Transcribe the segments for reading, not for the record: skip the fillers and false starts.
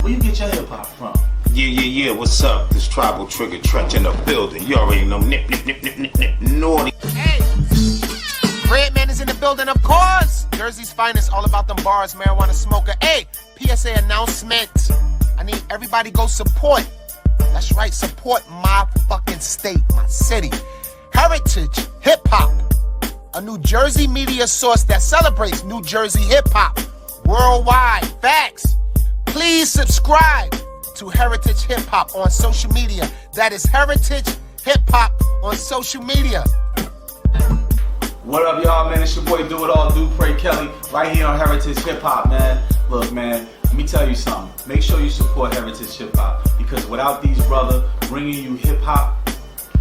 Where you get your hip hop from? Yeah. What's up? This Tribal Trigger Trench in the building. You already know. Nip, naughty. Hey, Redman is in the building, of course. Jersey's finest, all about them bars, marijuana smoker. Hey, PSA announcement. I need everybody go support. That's right, support my fucking state, my city. Heritage Hip Hop, a New Jersey media source that celebrates New Jersey hip hop worldwide. Facts. Please subscribe to Heritage Hip Hop on social media. That is Heritage Hip Hop on social media. What up, y'all, man? It's your boy Do It All, Do Pray Kelly, right here on Heritage Hip Hop, man. Look, man, let me tell you something. Make sure you support Heritage Hip Hop, because without these brothers bringing you hip hop,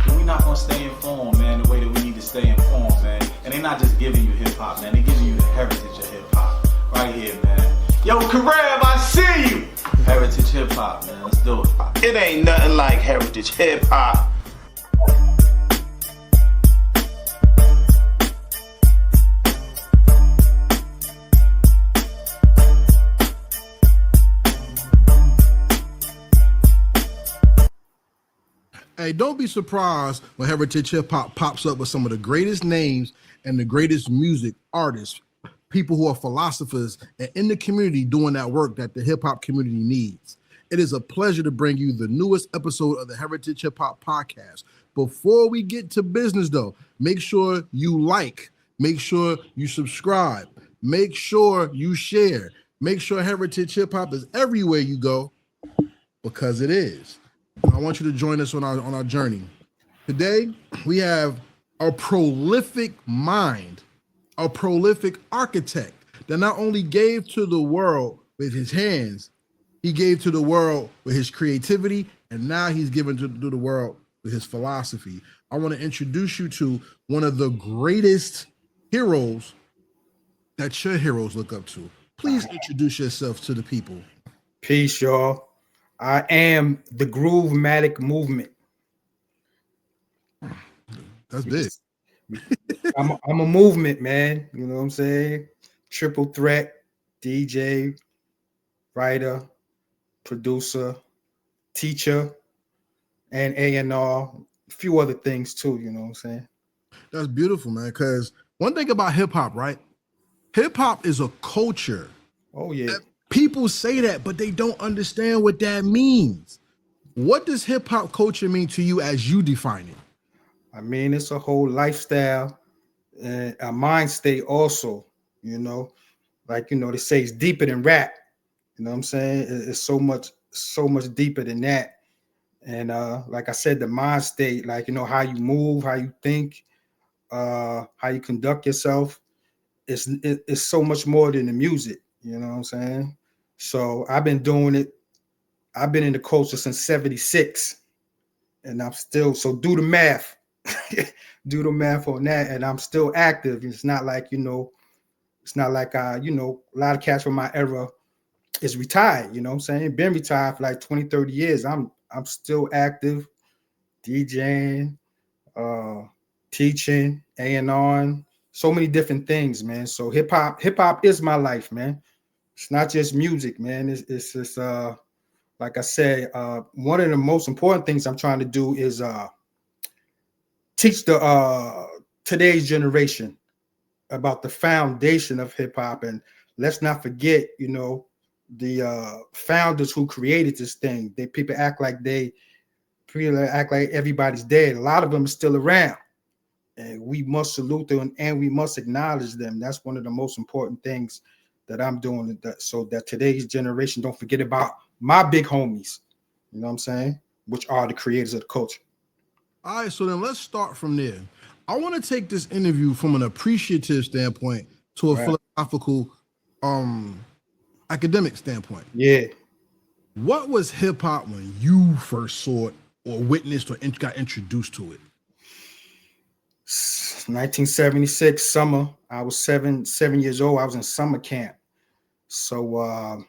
we're not gonna stay informed, man, the way that we need to stay informed, man. And they're not just giving you hip hop, man. They're giving you the heritage of hip hop, right here, man. Yo, Kareem, I see you. Heritage Hip Hop, man. Let's do it. It ain't nothing like Heritage Hip Hop. Hey, don't be surprised when Heritage Hip Hop pops up with some of the greatest names and the greatest music artists, people who are philosophers and in the community doing that work that the hip hop community needs. It is a pleasure to bring you the newest episode of the Heritage Hip Hop Podcast. Before we get to business, though, make sure you like, make sure you subscribe, make sure you share, make sure Heritage Hip Hop is everywhere you go, because it is. I want you to join us on our journey. Today, we have a prolific mind, a prolific architect that not only gave to the world with his hands, he gave to the world with his creativity, and now he's given to the world with his philosophy. I want to introduce you to one of the greatest heroes that your heroes look up to. Please introduce yourself to the people. Peace, y'all. I am the Groovematic movement. That's big. I'm a movement, man. You know what I'm saying? Triple threat, DJ, writer, producer, teacher, and A&R. A few other things too, you know what I'm saying? That's beautiful, man, because one thing about hip-hop, right? Hip-hop is a culture. Oh, yeah. People say that, but they don't understand what that means. What does hip-hop culture mean to you as you define it? I mean, it's a whole lifestyle and a mind state also, you know. Like, you know, they say it's deeper than rap. You know what I'm saying? It's so much deeper than that. And like I said, the mind state, like, you know, how you move, how you think, how you conduct yourself, it's so much more than the music. You know what I'm saying? So I've been doing it. I've been in the culture since 76, and I'm still, so do the math. Do the math on that, and I'm still active. It's not like, you know, it's not like you know, a lot of cats from my era is retired, you know what I'm saying? Been retired for like 20, 30 years. I'm still active, DJing, teaching, A&R, so many different things, man. So hip hop is my life, man. It's not just music, man. It's just like I said, one of the most important things I'm trying to do is teach the today's generation about the foundation of hip hop. And let's not forget, you know, the founders who created this thing. People act like everybody's dead. A lot of them are still around, and we must salute them and we must acknowledge them. That's one of the most important things that I'm doing, so that today's generation don't forget about my big homies, you know what I'm saying, which are the creators of the culture. All right, so then let's start from there. I want to take this interview from an appreciative standpoint to a philosophical, academic standpoint. Yeah. What was hip hop when you first saw it or witnessed or got introduced to it? 1976 summer. I was seven years old. I was in summer camp. So,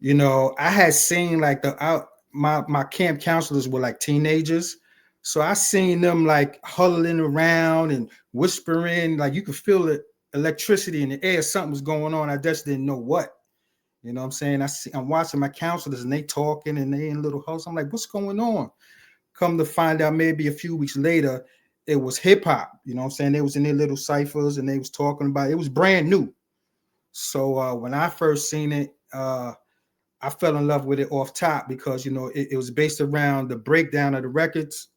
you know, I had seen like my camp counselors were like teenagers. So I seen them like huddling around and whispering, like you could feel the electricity in the air. Something was going on. I just didn't know what. You You know what I'm saying? I'm watching my counselors and they talking and they in little huddles. I'm like, what's going on? Come to find out maybe a few weeks later, it was hip hop. You know what I'm saying? They was in their little ciphers and they was talking about it. It was brand new. So when I first seen it, I fell in love with it off top because, you know, it was based around the breakdown of the records,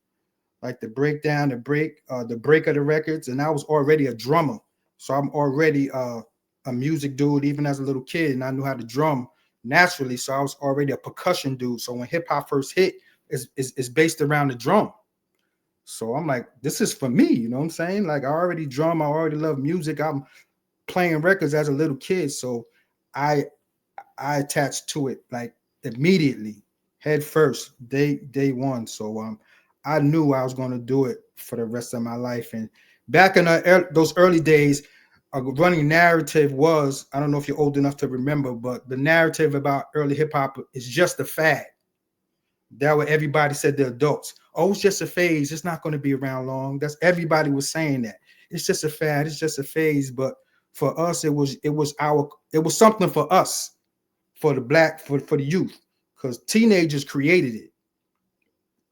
like the breakdown, the break of the records. And I was already a drummer. So I'm already a music dude, even as a little kid. And I knew how to drum naturally. So I was already a percussion dude. So when hip hop first hit, it's based around the drum. So I'm like, this is for me. You know what I'm saying? Like I already drum. I already love music. I'm playing records as a little kid. So I attached to it like immediately, head first, day one. So I knew I was going to do it for the rest of my life. And back in those early days, a running narrative was, I don't know if you're old enough to remember, but the narrative about early hip hop is just a fad. That what everybody said, the adults. Oh, it's just a phase. It's not going to be around long. That's everybody was saying that. It's just a fad. It's just a phase. But for us, it was something for us, for the youth, because teenagers created it.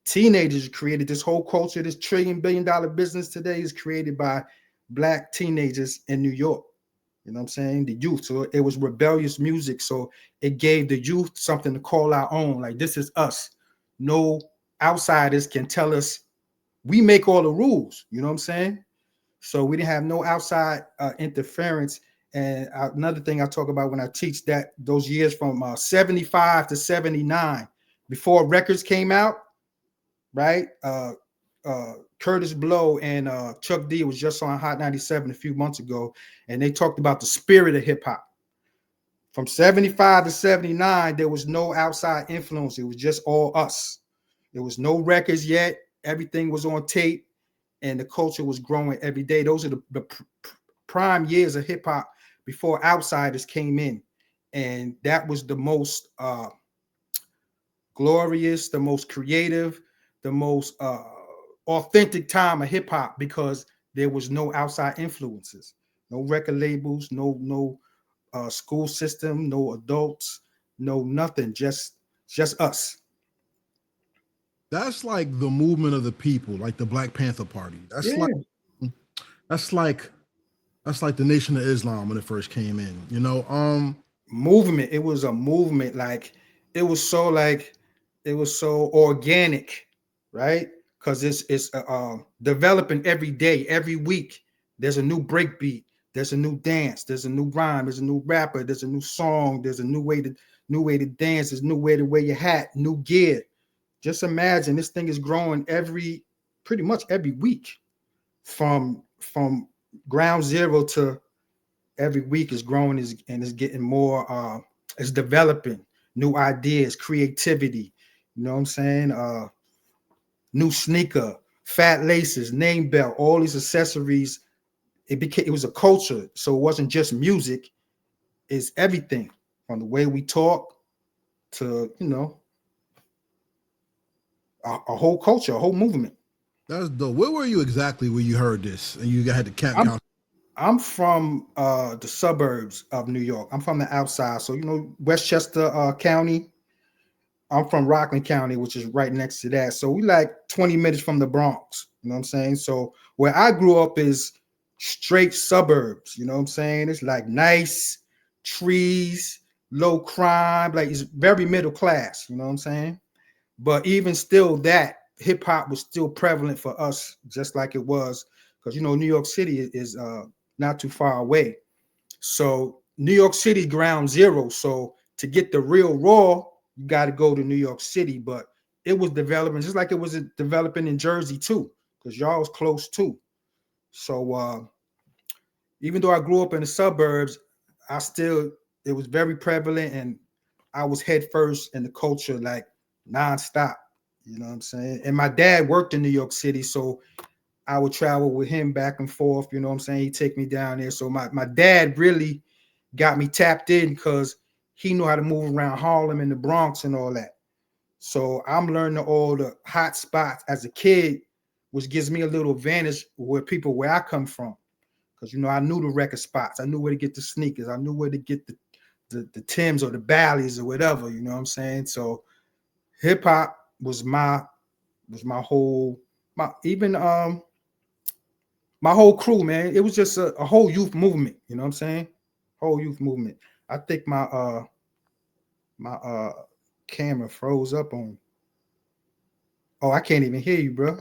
Teenagers created this whole culture. This $1 trillion business today is created by Black teenagers in New York. You know what I'm saying? The youth. So it was rebellious music. So it gave the youth something to call our own. Like, this is us. No outsiders can tell us. We make all the rules. You know what I'm saying? So we didn't have no outside interference. And another thing I talk about when I teach, that those years from 75 to 79, before records came out, right? Curtis Blow and Chuck D was just on Hot 97 a few months ago, and they talked about the spirit of hip hop. From 75 to 79, there was no outside influence. It was just all us. There was no records yet. Everything was on tape, and the culture was growing every day. Those are the prime years of hip hop before outsiders came in. And that was the most glorious, the most creative, the most authentic time of hip hop, because there was no outside influences, no record labels, no school system, no adults, no nothing, just us. That's like the movement of the people, like the Black Panther Party. That's like the Nation of Islam when it first came in, you know. Movement. It was a movement. Like it was so organic, right? Because it's developing every day, every week. There's a new breakbeat. There's a new dance. There's a new rhyme. There's a new rapper. There's a new song. There's a new way to dance. There's a new way to wear your hat. New gear. Just imagine this thing is growing pretty much every week, from ground zero to every week is growing, and is getting more. It's developing new ideas, creativity. You know what I'm saying? New sneaker, fat laces, name belt, all these accessories. It was a culture, so it wasn't just music. It's everything, from the way we talk to, you know, a whole culture, a whole movement. That's dope. Where were you exactly when you heard this and you had to count? I'm from the suburbs of New York. I'm from the outside, so you know, Westchester County. I'm from Rockland County, which is right next to that. So we like 20 minutes from the Bronx. You know what I'm saying? So where I grew up is straight suburbs. You know what I'm saying? It's like nice trees, low crime, like it's very middle class. You know what I'm saying? But even still, that hip hop was still prevalent for us, just like it was, because you know New York City is not too far away. So New York City ground zero. So to get the real raw, you got to go to New York City. But it was developing just like it was developing in Jersey too, because y'all was close too. So even though I grew up in the suburbs, it was very prevalent, and I was head first in the culture, like nonstop. You know what I'm saying? And my dad worked in New York City, so I would travel with him back and forth. You know what I'm saying? He'd take me down there. So my dad really got me tapped in, because he knew how to move around Harlem and the Bronx and all that. So I'm learning all the hot spots as a kid, which gives me a little advantage where I come from. Because, you know, I knew the record spots. I knew where to get the sneakers. I knew where to get the the Timbs or the Bally's or whatever, you know what I'm saying? So hip hop was my whole my whole crew, man. It was just a whole youth movement, you know what I'm saying? Whole youth movement. I think my camera froze up on. Oh, I can't even hear you, bro.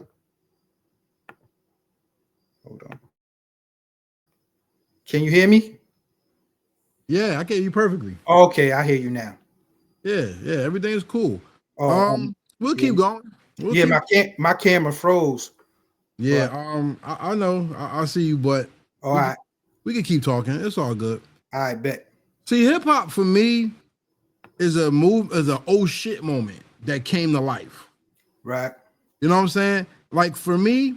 Hold on. Can you hear me? Yeah, I get you perfectly. Okay, I hear you now. Yeah, everything is cool. Oh, We'll yeah. keep going. My camera froze. Yeah, But, I know. I see you, but all right. we can keep talking. It's all good. I bet. See, hip hop for me is a oh shit moment that came to life. Right. You know what I'm saying? Like for me,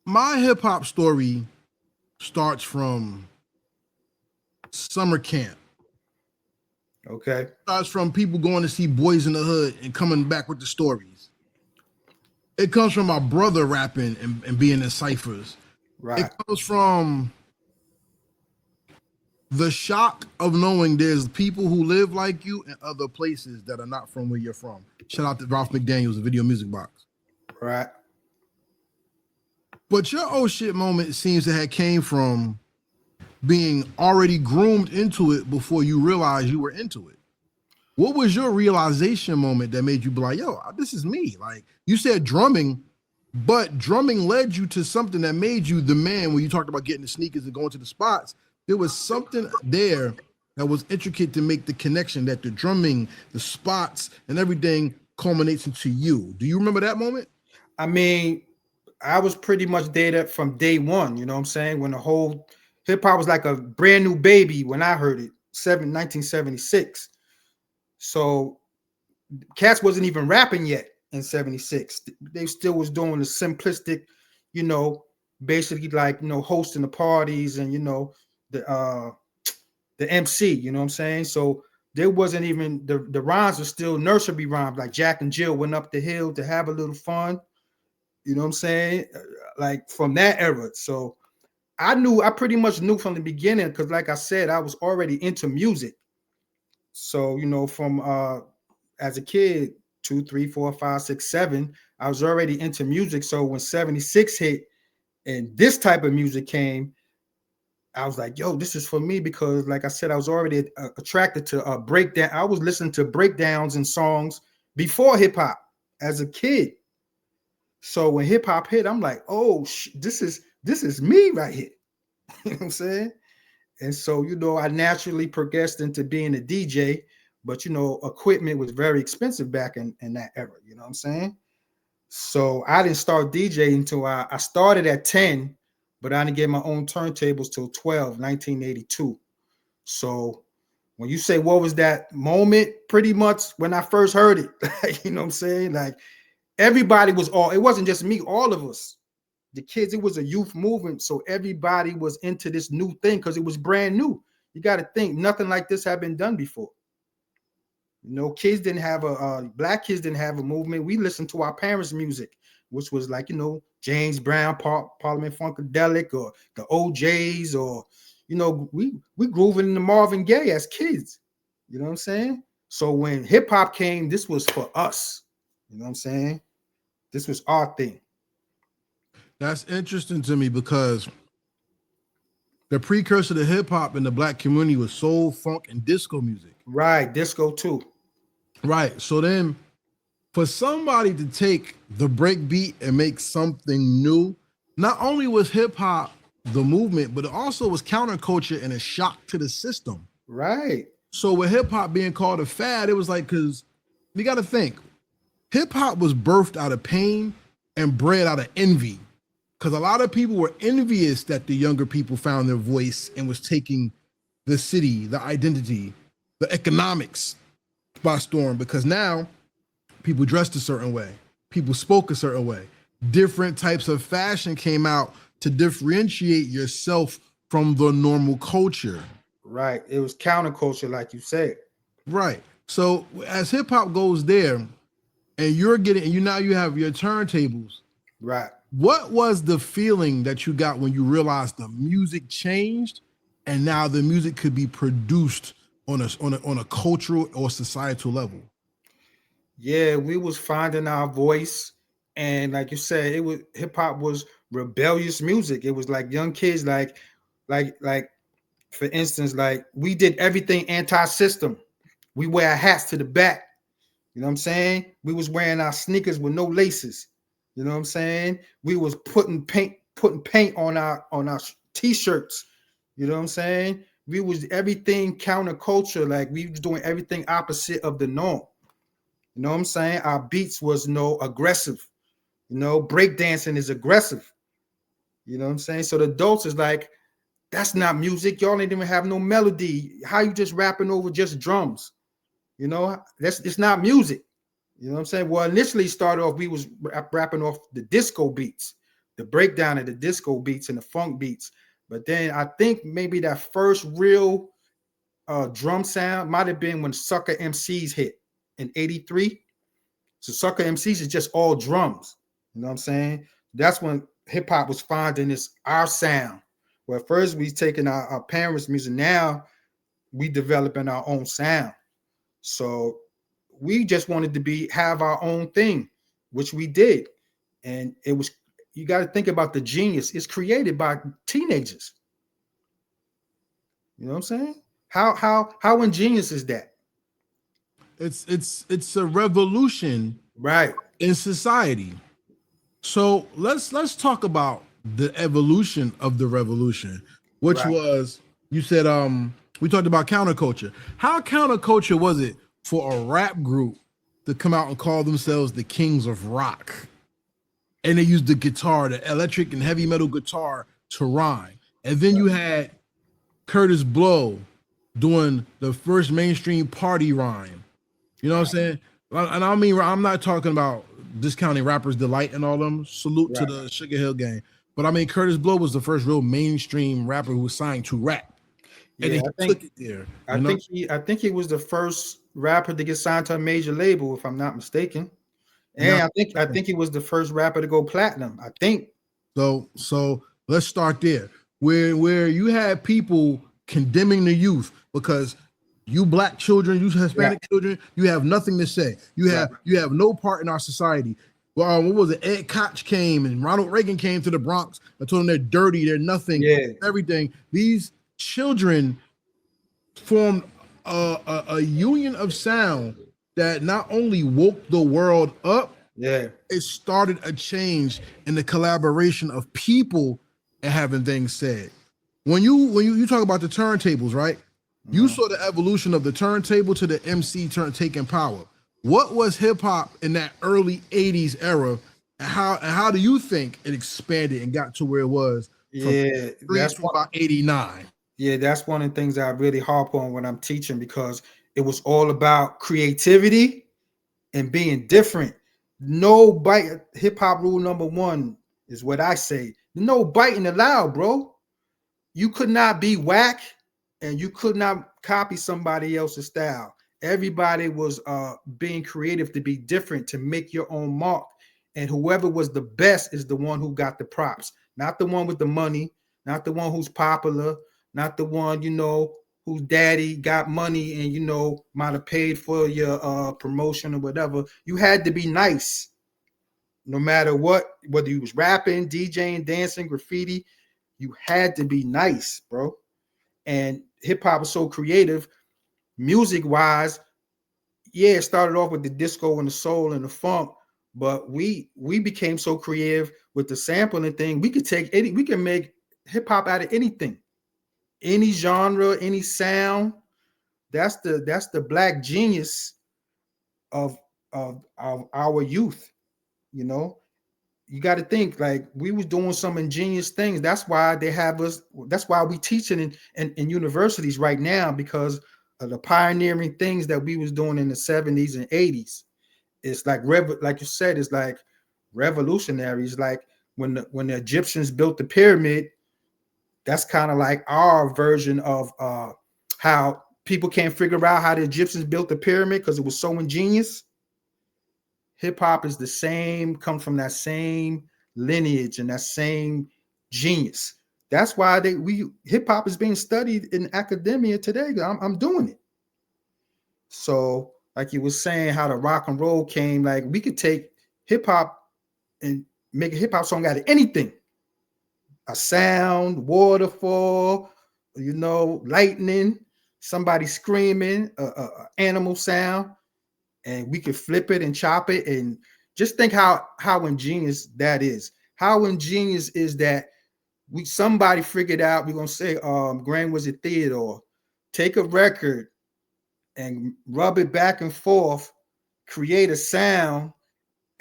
my hip hop story starts from summer camp. Okay. Starts from people going to see Boys in the Hood and coming back with the stories. It comes from my brother rapping and being in ciphers. Right. It comes from the shock of knowing there's people who live like you in other places that are not from where you're from. Shout out to Ralph McDaniels, the Video Music Box. Right. But your oh shit moment seems to have came from being already groomed into it before you realized you were into it. What was your realization moment that made you be like, yo, this is me? Like you said drumming, but drumming led you to something that made you the man when you talked about getting the sneakers and going to the spots. There was something there that was intricate to make the connection that the drumming, the spots, and everything culminates into you. Do you remember that moment? I mean, I was pretty much there from day one, you know what I'm saying? When the whole hip hop was like a brand new baby when I heard it, 1976. So cats wasn't even rapping yet in 76. They still was doing the simplistic, you know, basically like, you know, hosting the parties and, you know, the MC, you know what I'm saying? So there wasn't even the rhymes were still nursery rhymes, like Jack and Jill went up the hill to have a little fun. You know what I'm saying? Like from that era. So I pretty much knew from the beginning because, like I said, I was already into music. So, you know, from as a kid, 2, 3, 4, 5, 6, 7, I was already into music. So when 76 hit and this type of music came, I was like, yo, this is for me because, like I said, I was already attracted to breakdown. I was listening to breakdowns and songs before hip hop as a kid. So when hip hop hit, I'm like, oh, this is me right here. You know what I'm saying? And so, you know, I naturally progressed into being a DJ, but, you know, equipment was very expensive back in that era. You know what I'm saying? So I didn't start DJing until I started at 10, but I didn't get my own turntables till 12, 1982. So when you say what was that moment, pretty much when I first heard it, you know what I'm saying? Like everybody was it wasn't just me, all of us. The kids, it was a youth movement. So everybody was into this new thing because it was brand new. You got to think nothing like this had been done before. You know, kids didn't have black kids didn't have a movement. We listened to our parents' music, which was like, you know, James Brown, Parliament Funkadelic, or the OJs, or, you know, we grooving in the Marvin Gaye as kids. You know what I'm saying? So when hip hop came, this was for us. You know what I'm saying? This was our thing. That's interesting to me because the precursor to hip hop in the black community was soul, funk, and disco music. Right, disco too. Right. So then for somebody to take the break beat and make something new, not only was hip hop the movement, but it also was counterculture and a shock to the system. Right. So with hip hop being called a fad, it was like, because you got to think, hip hop was birthed out of pain and bred out of envy. Because a lot of people were envious that the younger people found their voice and was taking the city, the identity, the economics by storm. Because now people dressed a certain way, people spoke a certain way, different types of fashion came out to differentiate yourself from the normal culture. Right. It was counterculture, like you said. Right. So as hip hop goes there, and you're getting, and now you have your turntables. Right. What was the feeling that you got when you realized the music changed and now the music could be produced on a cultural or societal level. Yeah, we was finding our voice, and like you said, it was hip hop was rebellious music. It was like young kids, like for instance, like we did everything anti-system. We wear our hats to the back. You know what I'm saying? We was wearing our sneakers with no laces. You know what I'm saying? We was putting paint on our t-shirts. You know what I'm saying? We was everything counterculture, like we was doing everything opposite of the norm. You know what I'm saying? Our beats was no aggressive. You know, breakdancing is aggressive. You know what I'm saying? So the adults is like, that's not music. Y'all ain't even have no melody. How you just rapping over just drums? You know, it's not music. You know what I'm saying? Well, initially started off, we was rapping off the disco beats, the breakdown of the disco beats and the funk beats. But then I think maybe that first real drum sound might have been when Sucker MCs hit in '83. So Sucker MCs is just all drums. You know what I'm saying? That's when hip hop was finding our sound. Well, at first we taking our parents' music. Now we developing our own sound. So we just wanted to have our own thing, which we did. And it was, you got to think about the genius. It's created by teenagers. You know what I'm saying? How ingenious is that? It's a revolution, Right, in society. So let's talk about the evolution of the revolution, which right. was, you said, we talked about counterculture. How counterculture was it for a rap group to come out and call themselves the kings of rock? And they used the guitar, the electric and heavy metal guitar, to rhyme. And then you had Curtis Blow doing the first mainstream party rhyme. You know what I'm saying? And I mean, I'm not talking about discounting Rappers Delight and all them. Salute to the Sugar Hill Gang. But I mean, Curtis Blow was the first real mainstream rapper who was signed to rap. And Yeah, he took it there. I think he was the first rapper to get signed to a major label, if I'm not mistaken. And I think he was the first rapper to go platinum. I think. So let's start there. Where you had people condemning the youth because you black children, you Hispanic children, you have nothing to say. You have no part in our society. Well, what was it? Ed Koch came and Ronald Reagan came to the Bronx and told them they're dirty, they're nothing, everything. These children formed a union of sound that not only woke the world up, it started a change in the collaboration of people and having things said. When you talk about the turntables, right? You saw the evolution of the turntable to the MC taking power. What was hip hop in that early '80s era, and how do you think it expanded and got to where it was? That's about '89. Yeah, that's one of the things I really harp on when I'm teaching, because it was all about creativity and being different. No bite. Hip hop rule number one is what I say: no biting allowed, bro. You could not be whack, and you could not copy somebody else's style. Everybody was being creative to be different, to make your own mark. And whoever was the best is the one who got the props, not the one with the money, not the one who's popular, not the one, you know, whose daddy got money and, you know, might have paid for your promotion or whatever. You had to be nice no matter what, whether you was rapping, DJing, dancing, graffiti, you had to be nice, bro. And hip hop was so creative, music wise. Yeah, it started off with the disco and the soul and the funk, but we became so creative with the sampling thing. We can make hip hop out of anything, any genre, any sound. That's the black genius of our youth. You know, you got to think, like, we was doing some ingenious things. That's why they have us. That's why we teaching in universities right now, because of the pioneering things that we was doing in the 70s and 80s. It's like like you said, it's like revolutionary. It's like when the Egyptians built the pyramid. That's kind of like our version of how people can't figure out how the Egyptians built the pyramid because it was so ingenious. Hip hop is the same, comes from that same lineage and that same genius. That's why hip hop is being studied in academia today. I'm doing it. So, like you were saying, how the rock and roll came, like we could take hip hop and make a hip hop song out of anything. A sound, waterfall, lightning, somebody screaming, a animal sound, and we could flip it and chop it. And just think how ingenious that is. How ingenious is that somebody figured out, we're gonna say Grand Wizard Theodore, take a record and rub it back and forth, create a sound,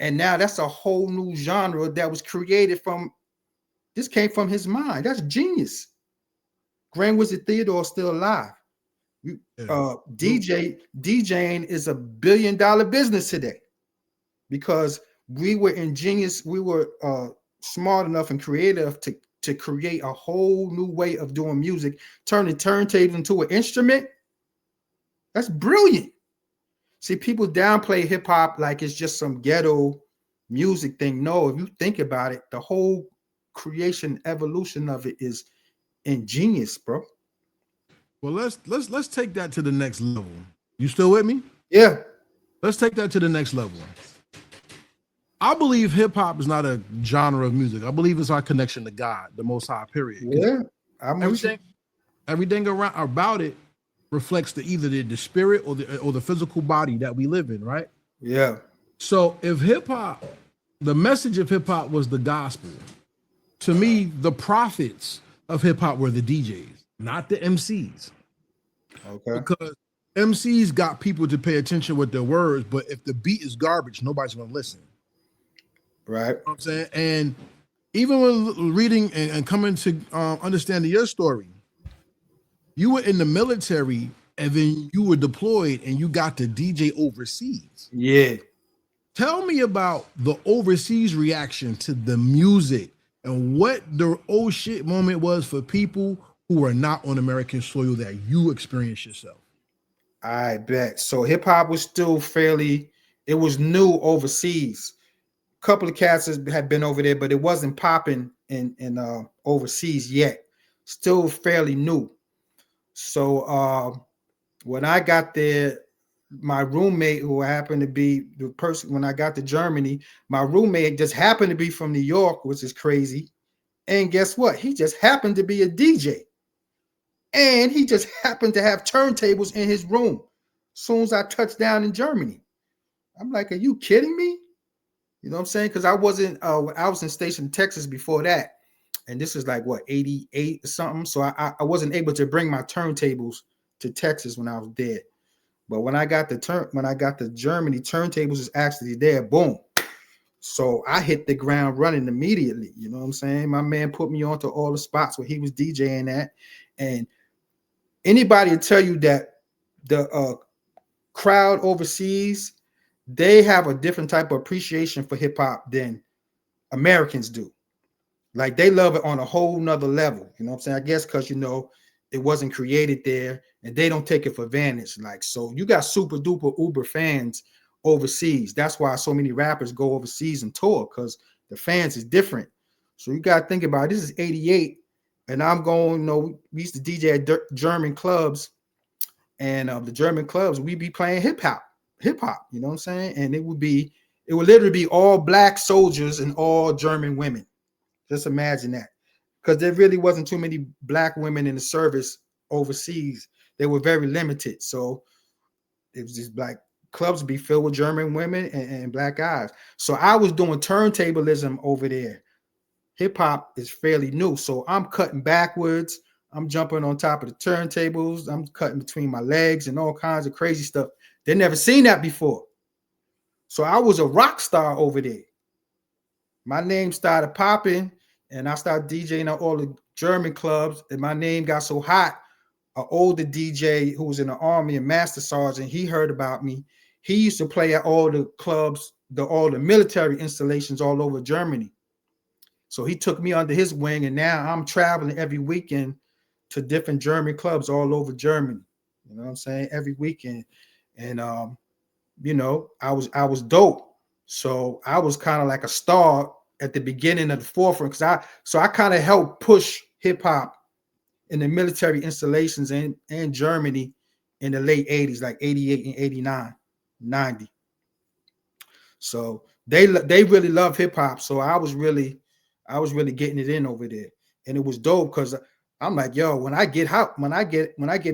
and now that's a whole new genre that was created this came from his mind. That's genius. Grand Wizard Theodore is still alive. DJing is a $1 billion business today because we were ingenious, we were smart enough and creative to create a whole new way of doing music, turning turntables into an instrument. That's brilliant. See, people downplay hip hop like it's just some ghetto music thing. No, if you think about it, the whole creation, evolution of it is ingenious, bro. Well, let's take that to the next level. You still with me? Yeah. Let's take that to the next level. I believe hip hop is not a genre of music. I believe it's our connection to God, the Most High. Period. Yeah. Everything around about it reflects either the spirit or the physical body that we live in, right? Yeah. So if hip hop, the message of hip hop was the gospel, to me, the prophets of hip hop were the DJs, not the MCs. Okay. Because MCs got people to pay attention with their words, but if the beat is garbage, nobody's going to listen. Right. You know what I'm saying? And even when reading and coming to understanding your story, you were in the military and then you were deployed and you got to DJ overseas. Yeah. Tell me about the overseas reaction to the music and what the oh shit moment was for people who are not on American soil that you experienced yourself. I bet. So hip hop was still it was new overseas. A couple of cats had been over there, but it wasn't popping in overseas yet. Still fairly new. So when I got there, my roommate, who happened to be the person when I got to Germany, my roommate just happened to be from New York, which is crazy. And guess what? He just happened to be a DJ. And he just happened to have turntables in his room as soon as I touched down in Germany. I'm like, are you kidding me? You know what I'm saying? Because I was in Station, Texas before that. And this is like, what, 88 or something? So I wasn't able to bring my turntables to Texas when I was there. But when I got to Germany, turntables is actually there. Boom. So I hit the ground running immediately. You know what I'm saying? My man put me onto all the spots where he was DJing at. And anybody will tell you that the crowd overseas, they have a different type of appreciation for hip hop than Americans do. Like they love it on a whole nother level. You know what I'm saying? I guess because, it wasn't created there and they don't take it for advantage. Like, so you got super duper uber fans overseas. That's why so many rappers go overseas and tour, because the fans is different. So you got to think about it. This is 88 and I'm going, we used to DJ at German clubs, and the German clubs, we be playing hip hop, you know what I'm saying? And it would literally be all black soldiers and all German women. Just imagine that. Because there really wasn't too many black women in the service overseas. They were very limited. So it was just black clubs be filled with German women and black guys. So I was doing turntablism over there. Hip hop is fairly new. So I'm cutting backwards. I'm jumping on top of the turntables. I'm cutting between my legs and all kinds of crazy stuff. They never seen that before. So I was a rock star over there. My name started popping. And I started DJing at all the German clubs, and my name got so hot. An older DJ who was in the army, a master sergeant, he heard about me. He used to play at all the clubs, all the military installations all over Germany. So he took me under his wing, and now I'm traveling every weekend to different German clubs all over Germany. You know what I'm saying? Every weekend. And I was dope. So I was kind of like a star at the beginning of the forefront, because I kind of helped push hip hop in the military installations in Germany in the late 80s, like 88 and 89, 90. So they really love hip hop. So I was really getting it in over there. And it was dope because I'm like, yo, when I get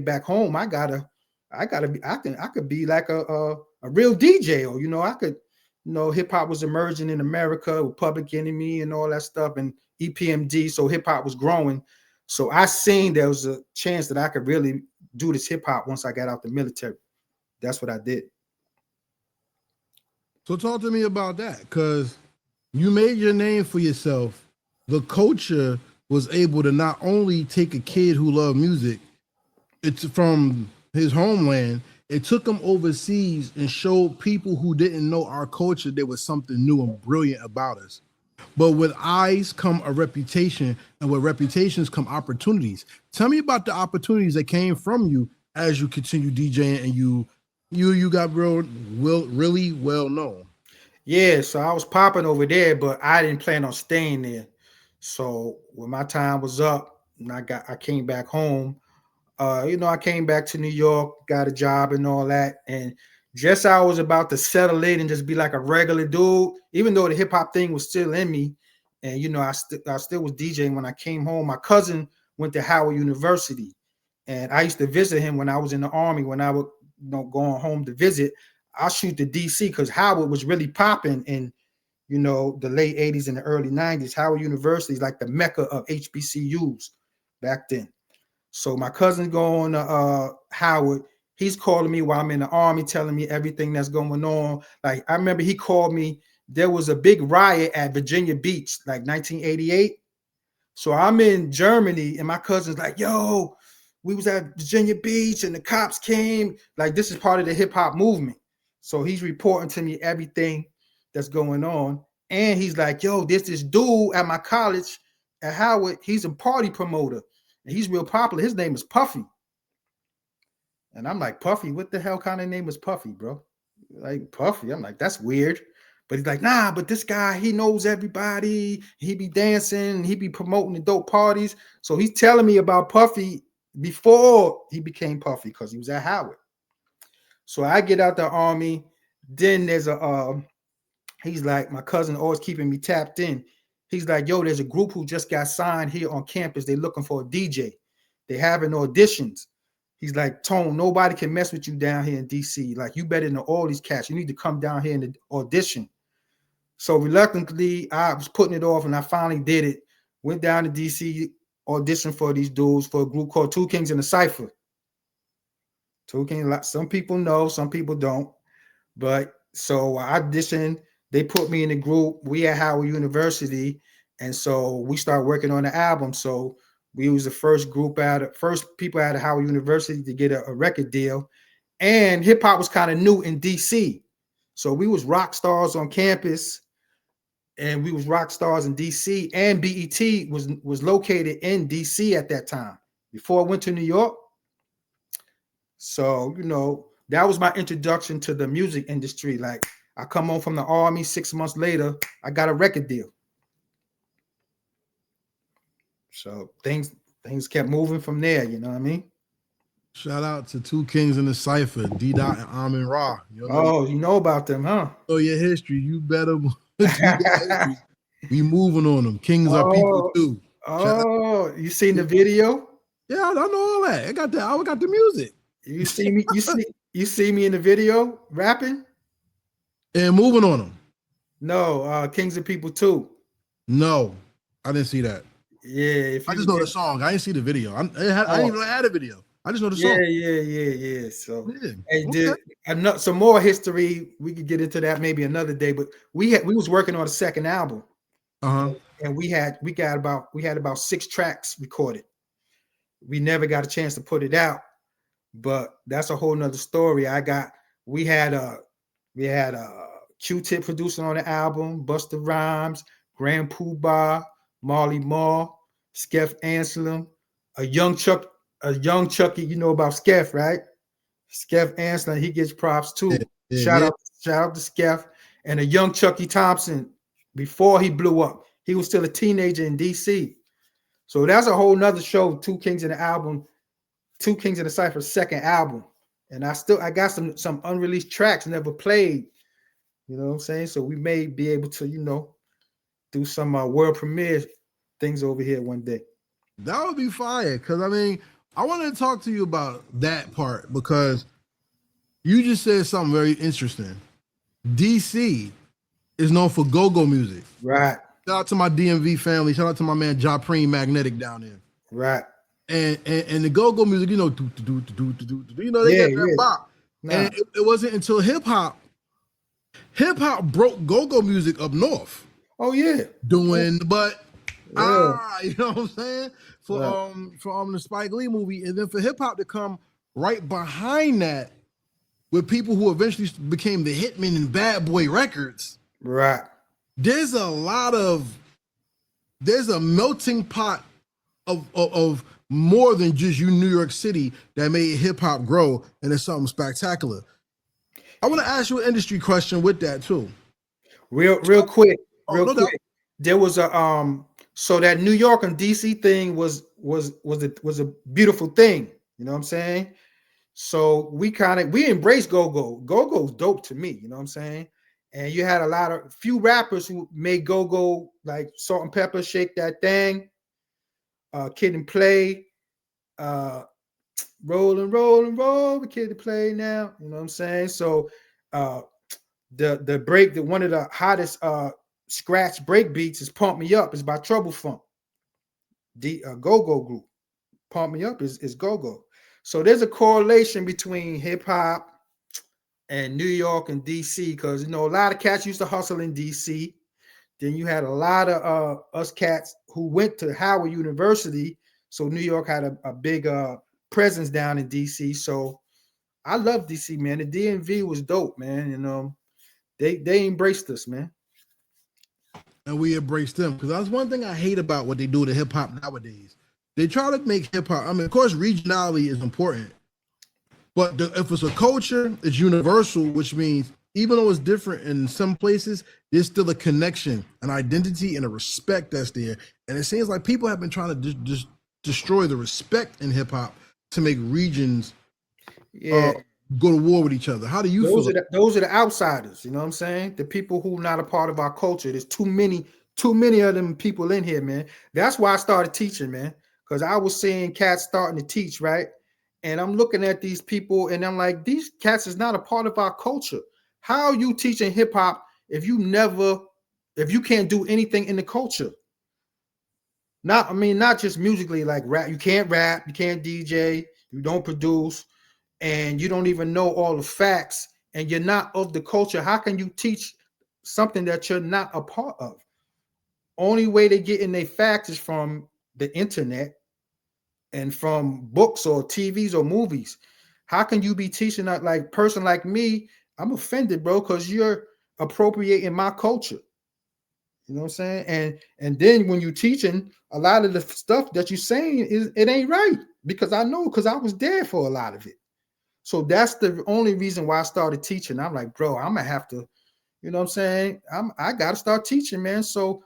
back home, I could be like a real DJ, or I could, hip hop was emerging in America with Public Enemy and all that stuff and EPMD. So hip hop was growing. So I seen there was a chance that I could really do this hip hop once I got out the military. That's what I did. So talk to me about that, because you made your name for yourself. The culture was able to not only take a kid who loved music, it's from his homeland, it took him overseas and showed people who didn't know our culture there was something new and brilliant about us. But with eyes come a reputation, and with reputations come opportunities. Tell me about the opportunities that came from you as you continue DJing and you got really well known. Yeah, so I was popping over there, but I didn't plan on staying there. So when my time was up and I came back home, I came back to New York, got a job and all that. And just I was about to settle in and just be like a regular dude, even though the hip hop thing was still in me. And, I still was DJing when I came home. My cousin went to Howard University, and I used to visit him when I was in the Army. When I would going home to visit, I'll shoot to DC because Howard was really popping in, the late 80s and the early 90s. Howard University is like the mecca of HBCUs back then. So my cousin going to Howard, he's calling me while I'm in the Army, telling me everything that's going on. Like, I remember he called me. There was a big riot at Virginia Beach, like 1988. So I'm in Germany, and my cousin's like, yo, we was at Virginia Beach, and the cops came. Like, this is part of the hip hop movement. So he's reporting to me everything that's going on. And he's like, yo, there's this dude at my college at Howard. He's a party promoter, and he's real popular. His name is Puffy. And I'm like, Puffy? What the hell kind of name is Puffy, bro? Like, Puffy? I'm like, that's weird. But he's like, nah, but this guy, he knows everybody. He be dancing. He be promoting the dope parties. So he's telling me about Puffy before he became Puffy because he was at Howard. So I get out the Army. Then there's he's like, my cousin always keeping me tapped in. He's like, yo, there's a group who just got signed here on campus. They're looking for a DJ. They're having auditions. He's like, Tone, nobody can mess with you down here in DC. Like, you better know all these cats. You need to come down here and audition. So reluctantly, I was putting it off, and I finally did it. Went down to DC, auditioned for these dudes for a group called Two Kings in a Cypher. Two Kings, some people know, some people don't. But so I auditioned. They put me in the group. We at Howard University, and so we started working on the album. So we was the first people out of Howard University to get a record deal. And hip hop was kind of new in DC. So we was rock stars on campus, and we was rock stars in DC, and BET was located in DC at that time before I went to New York. So, that was my introduction to the music industry. Like, I come home from the Army 6 months later, I got a record deal. So things kept moving from there, you know what I mean? Shout out to Two Kings in the Cypher, D-Dot and Amin Ra. You know about them, huh? Oh, your history. You better. We moving on them. Kings are people too. Oh, you seen the video? Yeah, I know all that. I got the music. You see me? You see me in the video rapping? And moving on them. No, Kings of People too. No, I didn't see that. Yeah, I just know the song. I didn't see the video. I didn't even know I had a video. I just know the song. Yeah. So, okay. Some more history. We could get into that maybe another day. But we was working on a second album, and we had about 6 tracks recorded. We never got a chance to put it out, but that's a whole nother story. We had a Q-Tip producing on the album, Busta Rhymes, Grand Poobah, Marley Marl, Skeff Anselm, a young Chucky. You know about Skeff, right? Skeff Anselm, he gets props too. Shout out to Skeff. And a young Chucky Thompson before he blew up. He was still a teenager in DC. So that's a whole nother show. Two Kings in the album, Two Kings in the Cypher second album, and I got some unreleased tracks never played. You know what I'm saying? So we may be able to, do some world premiere things over here one day. That would be fire. Because, I mean, I wanted to talk to you about that part because you just said something very interesting. DC is known for go-go music. Right. Shout out to my DMV family. Shout out to my man Japreen Magnetic down there. Right. And the go-go music, they got that bop. Nah. And it wasn't until hip-hop broke go-go music up north. Oh yeah. You know what I'm saying? For the Spike Lee movie, and then for hip-hop to come right behind that with people who eventually became the Hitmen and Bad Boy Records. Right. There's a melting pot of more than just New York City that made hip-hop grow, and it's something spectacular. I want to ask you an industry question with that too. Real quick. There was a so that New York and DC thing was a beautiful thing. You know what I'm saying? So we embrace go-go. Go-go's dope to me, you know what I'm saying? And you had few rappers who made go-go, like Salt and Pepper, Shake That Thing, Kid and Play, roll and roll with Kid and Play now. You know what I'm saying? So one of the hottest scratch break beats is Pump Me Up. It's by Trouble Funk. The go-go group. Pump Me Up is go-go. So there's a correlation between hip-hop and New York and DC, because a lot of cats used to hustle in DC. Then you had a lot of us cats who went to Howard University. So New York had a big presence down in DC. So I love DC, man. The DMV was dope, man. They embraced us, man. And we embraced them, because that's one thing I hate about what they do to hip hop nowadays. They try to make hip hop. I mean, of course, regionality is important, but if it's a culture, it's universal, which means even though it's different in some places, there's still a connection, an identity, and a respect that's there. And it seems like people have been trying to just destroy the respect in hip hop to make regions go to war with each other. How do you feel? Those are the outsiders. You know what I'm saying? The people who are not a part of our culture. There's too many of them people in here, man. That's why I started teaching, man. Because I was seeing cats starting to teach, right? And I'm looking at these people and I'm like, these cats is not a part of our culture. How are you teaching hip hop if you can't do anything in the culture? Not just musically, like rap. You can't rap, you can't DJ, you don't produce, and you don't even know all the facts, and you're not of the culture. How can you teach something that you're not a part of? Only way they get in their facts is from the internet and from books or TVs or movies. How can you be teaching that, like person like me? I'm offended, bro, because you're appropriating my culture. You know what I'm saying? And then when you're teaching, a lot of the stuff that you're saying it ain't right, because I know, because I was there for a lot of it. So that's the only reason why I started teaching. I'm like, bro, I'm gonna have to, you know what I'm saying? I gotta start teaching, man. So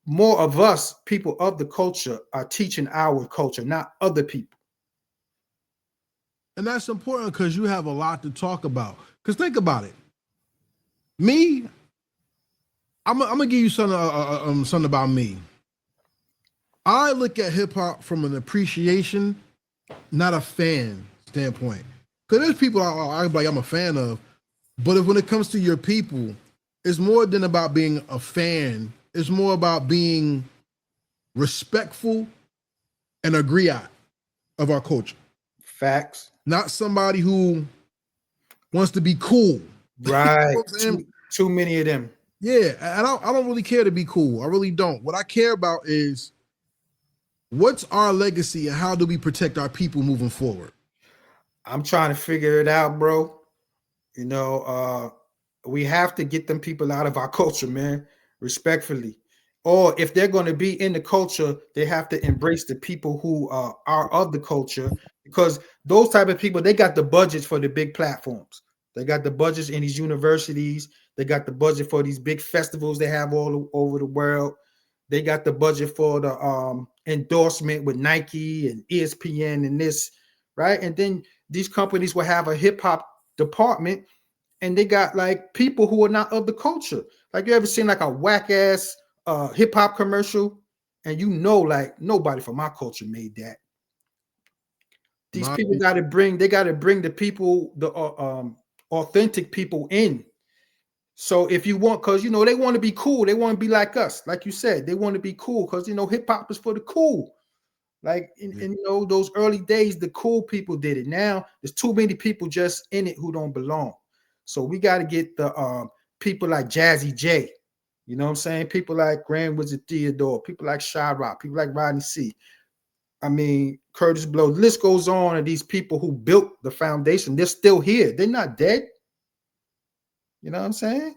more of us, people of the culture, are teaching our culture, not other people. And that's important because you have a lot to talk about. Because think about it. Me, I'm gonna give you something about me. I look at hip hop from an appreciation, not a fan standpoint. Because there's people I'm a fan of, but when it comes to your people, it's more than about being a fan. It's more about being respectful and a griot of our culture. Facts. Not somebody who wants to be cool. Right. You know too many of them. Yeah, I don't really care to be cool. I really don't. What I care about is what's our legacy and how do we protect our people moving forward? I'm trying to figure it out, bro. We have to get them people out of our culture, man, respectfully. Or if they're going to be in the culture, they have to embrace the people who are of the culture, because those type of people, they got the budgets for the big platforms. They got the budgets in these universities. They got the budget for these big festivals they have all over the world. They got the budget for the endorsement with Nike and ESPN and this, right? And then these companies will have a hip hop department, and they got like people who are not of the culture. Like, you ever seen like a whack ass hip hop commercial, and you know, like, nobody from my culture made that. These people got to bring the people, the authentic people in. So if you want, because you know they want to be cool, they want to be like us, like you said, they want to be cool because you know hip hop is for the cool. Like in you know those early days, the cool people did it. Now there's too many people just in it who don't belong. So we got to get the people like Jazzy J, you know what I'm saying? People like Grand Wizard Theodore, people like Shy Rock, people like Rodney C. I mean, Curtis Blow. The list goes on. And these people who built the foundation, they're still here. They're not dead. You know what I'm saying?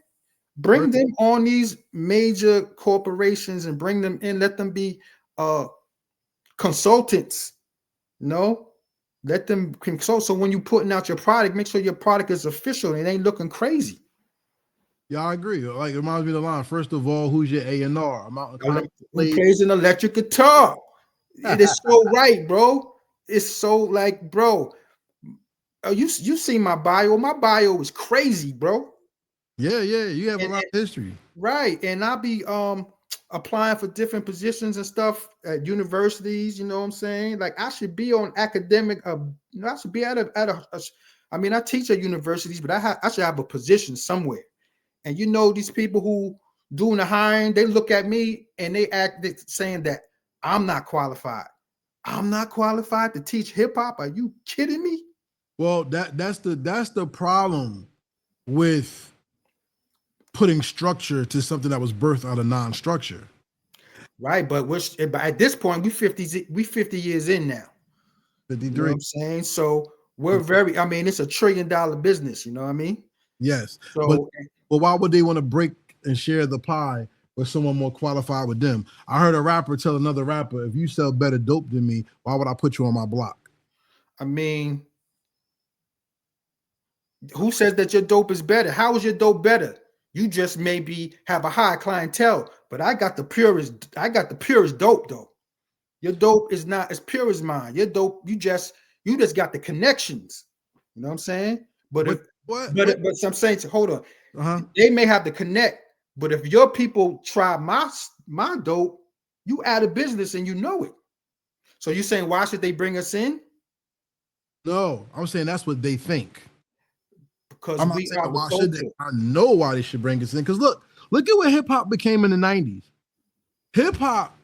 Bring them on these major corporations and bring them in. Let them be consultants. Let them consult. So when you're putting out your product, make sure your product is official and it ain't looking crazy. Yeah, I agree. Like, it reminds me of the line. First of all, who's your A&R? Who plays an electric guitar? It is so right, bro. It's so like, bro. You seen my bio? My bio is crazy, bro. Yeah. You have a lot of history, right? And I'll be applying for different positions and stuff at universities. You know what I'm saying? Like, I should be on academic. I should be at a. I mean, I teach at universities, but I should have a position somewhere. And you know, these people who doing the hiring, they look at me and they act saying that I'm not qualified. I'm not qualified to teach hip hop. Are you kidding me? Well, that's the problem with putting structure to something that was birthed out of non-structure. Right, but at this point, we 50 years in now. 53. You know what I'm saying? So we're very, I mean, it's a $1 trillion business, you know what I mean? Yes. So but why would they want to break and share the pie with someone more qualified with them? I heard a rapper tell another rapper, if you sell better dope than me, why would I put you on my block? I mean, who says that your dope is better? How is your dope better? You just maybe have a high clientele, but I got the purest dope though. Your dope is not as pure as mine. Your dope, you just got the connections. You know what I'm saying? But I'm saying, hold on. They may have to connect, but if your people try my dope, you out of business and you know it. So you're saying, why should they bring us in? No, I'm saying that's what they think. Because we are why should they? I know why they should bring us in. Because look at what hip hop became in the 90s. Hip hop,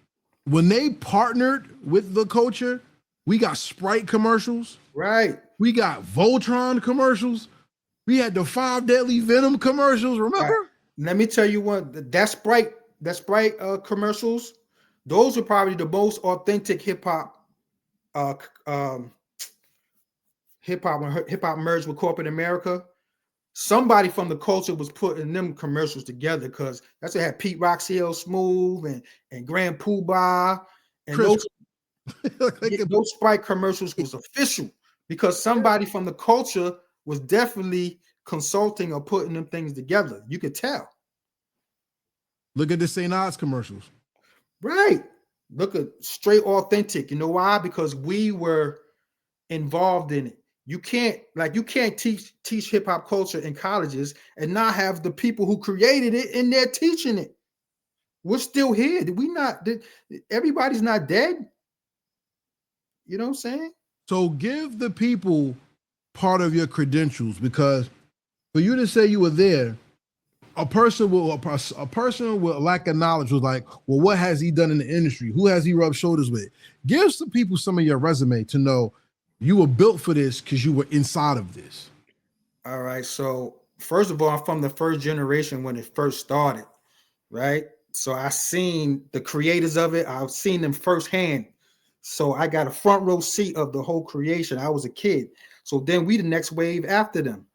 when they partnered with the culture, we got Sprite commercials. Right. We got Voltron commercials. We had the 5 Deadly Venom commercials. Remember? Right. Let me tell you what. That Sprite commercials. Those are probably the most authentic hip hop. Hip hop merged with corporate America. Somebody from the culture was putting them commercials together because that's what had Pete Rock, CL Smooth, and Grand Poobah, and those Sprite commercials was official because somebody from the culture was definitely consulting or putting them things together. You could tell. Look at the St. Oz commercials. Right. Look at straight authentic. You know why? Because we were involved in it. You can't teach hip hop culture in colleges and not have the people who created it in there teaching it. We're still here. Everybody's not dead. You know what I'm saying? So give the people part of your credentials, because for you to say you were there, a person with lack of knowledge was like, well, what has he done in the industry? Who has he rubbed shoulders with? Give some people some of your resume to know you were built for this because you were inside of this. All right. So first of all, I'm from the first generation when it first started, right? So I seen the creators of it. I've seen them firsthand. So I got a front row seat of the whole creation. I was a kid. So then we the next wave after them.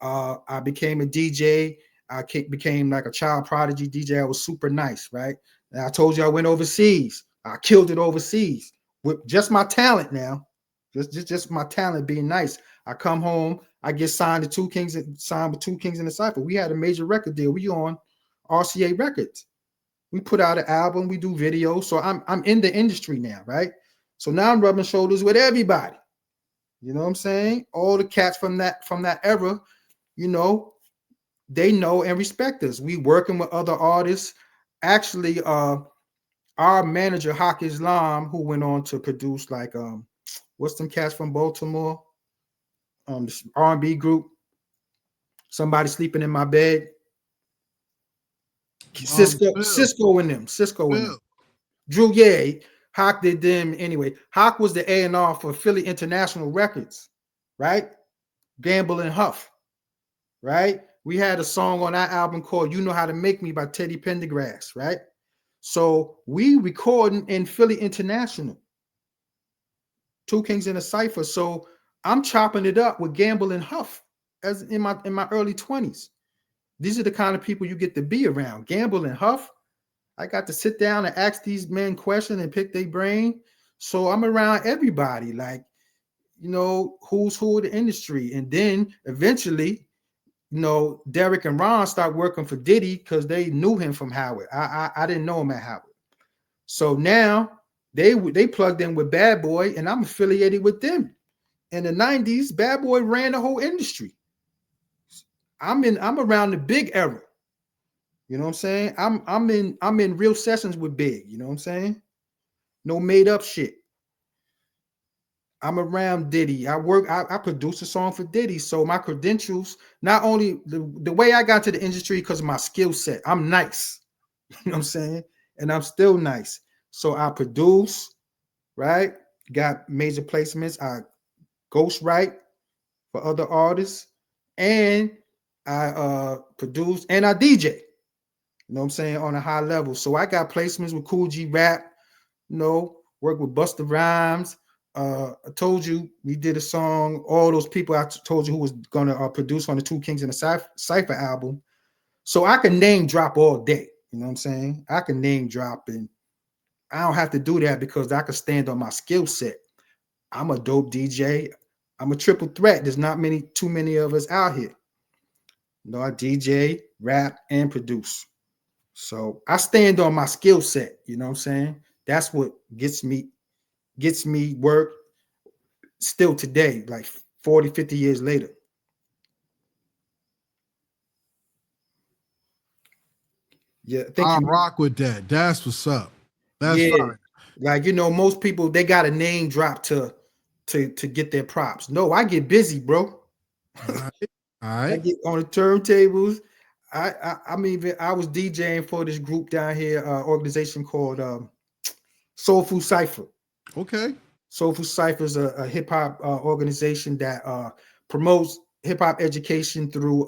I became a DJ. I became like a child prodigy DJ. I was super nice, right? And I told you I went overseas. I killed it overseas with just my talent now. Just my talent being nice. I come home, I get signed with 2 Kings in the Cypher. We had a major record deal. We on RCA Records. We put out an album, we do videos. So I'm in the industry now, right? So now I'm rubbing shoulders with everybody. You know what I'm saying? All the cats from that era, you know, they know and respect us. We working with other artists. Actually, our manager, Hawk Islam, who went on to produce like what's them cats from Baltimore? This R&B group. Somebody sleeping in my bed. Cisco and them. Drew, yeah, Hawk did them anyway. Hawk was the A&R for Philly International Records, right? Gamble and Huff, right? We had a song on our album called You Know How to Make Me by Teddy Pendergrass, right? So we recording in Philly International. Two Kings in a Cypher. So I'm chopping it up with Gamble and Huff as in my early 20s. These are the kind of people you get to be around. Gamble and Huff. I got to sit down and ask these men questions and pick their brain. So I'm around everybody, like, you know, who's who of the industry. And then eventually, you know, Derek and Ron start working for Diddy because they knew him from Howard. I didn't know him at Howard. So now they plugged in with Bad Boy, and I'm affiliated with them. In the 90s, Bad Boy ran the whole industry. I'm around the Big era. You know what I'm saying? I'm in real sessions with Big, you know what I'm saying? No made up shit. I'm around Diddy. I produce a song for Diddy. So my credentials, not only the way I got to the industry because of my skill set, I'm nice. You know what I'm saying? And I'm still nice. So I produce, right? Got major placements. I ghostwrite for other artists. And I produce and I DJ. You know what I'm saying? On a high level. So I got placements with Cool G Rap, you know, work with Busta Rhymes. I told you we did a song, all those people I told you who was gonna produce on the Two Kings in a Cypher album. So I can name drop all day. You know what I'm saying? I can name drop, and I don't have to do that because I can stand on my skill set. I'm a dope DJ. I'm a triple threat. There's not too many of us out here. You know, I DJ, rap, and produce. So I stand on my skill set. You know what I'm saying? That's what gets me work still today, like 40, 50 years later. Yeah, I rock with that. That's what's up. That's fine. Like, you know, most people, they got a name drop to get their props. No, I get busy, bro. All right. I get on the turntables. I mean, I was DJing for this group down here, organization called Soul Food Cypher. Okay. Soul Food Cypher is a hip hop organization that promotes hip hop education through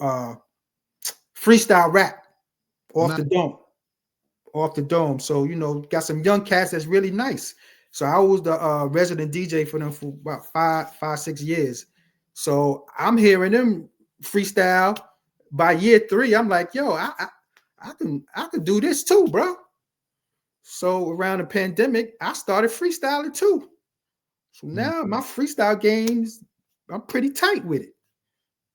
freestyle rap off the dome. So, you know, got some young cats that's really nice. So I was the resident DJ for them for about 5-6 years. So I'm hearing them freestyle. By year 3, I'm like, yo, I can do this too, bro. So around the pandemic, I started freestyling too. So now my freestyle games, I'm pretty tight with it.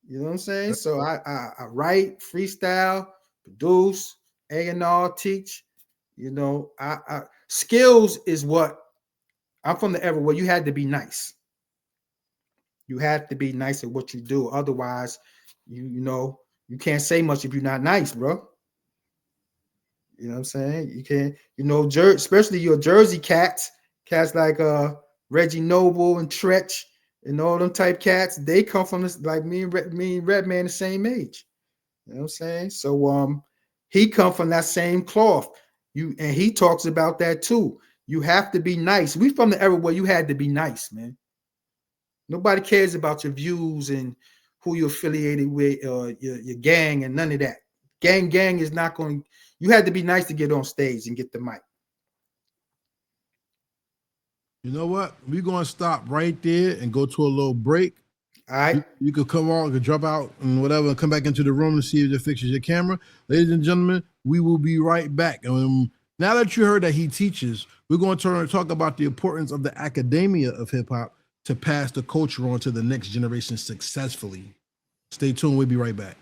You know what I'm saying? So I write, freestyle, produce, A&R, teach. You know, I skills is what I'm from the era where you had to be nice. You have to be nice at what you do. Otherwise, you know, you can't say much if you're not nice, bro. You know what I'm saying? You can't, you know, especially your Jersey cats like Reggie Noble and Tretch and all them type cats. They come from this, like me and Redman the same age. You know what I'm saying? So he come from that same cloth. And he talks about that too. You have to be nice. We from the era where you had to be nice, man. Nobody cares about your views and who you're affiliated with, your gang, and none of that. Gang is not going. You had to be nice to get on stage and get the mic. You know what? We're going to stop right there and go to a little break. All right. You could come on, you could drop out and whatever, and come back into the room to see if it fixes your camera. Ladies and gentlemen, we will be right back. Now that you heard that he teaches, we're going to turn and talk about the importance of the academia of hip hop to pass the culture on to the next generation successfully. Stay tuned. We'll be right back.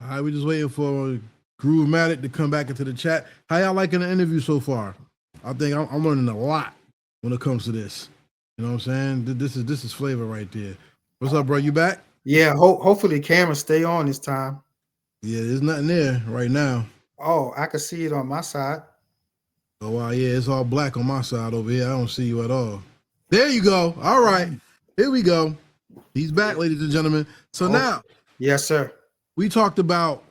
All right, we're just waiting for Groovematic to come back into the chat. How y'all liking the interview so far? I think I'm learning a lot when it comes to this. You know what I'm saying? This is flavor right there. What's up, bro? You back? Yeah, hopefully the camera stay on this time. Yeah, there's nothing there right now. Oh, I can see it on my side. Oh wow, yeah, it's all black on my side over here. I don't see you at all. There you go. All right, here we go. He's back, ladies and gentlemen. So now, yes, sir. we talked about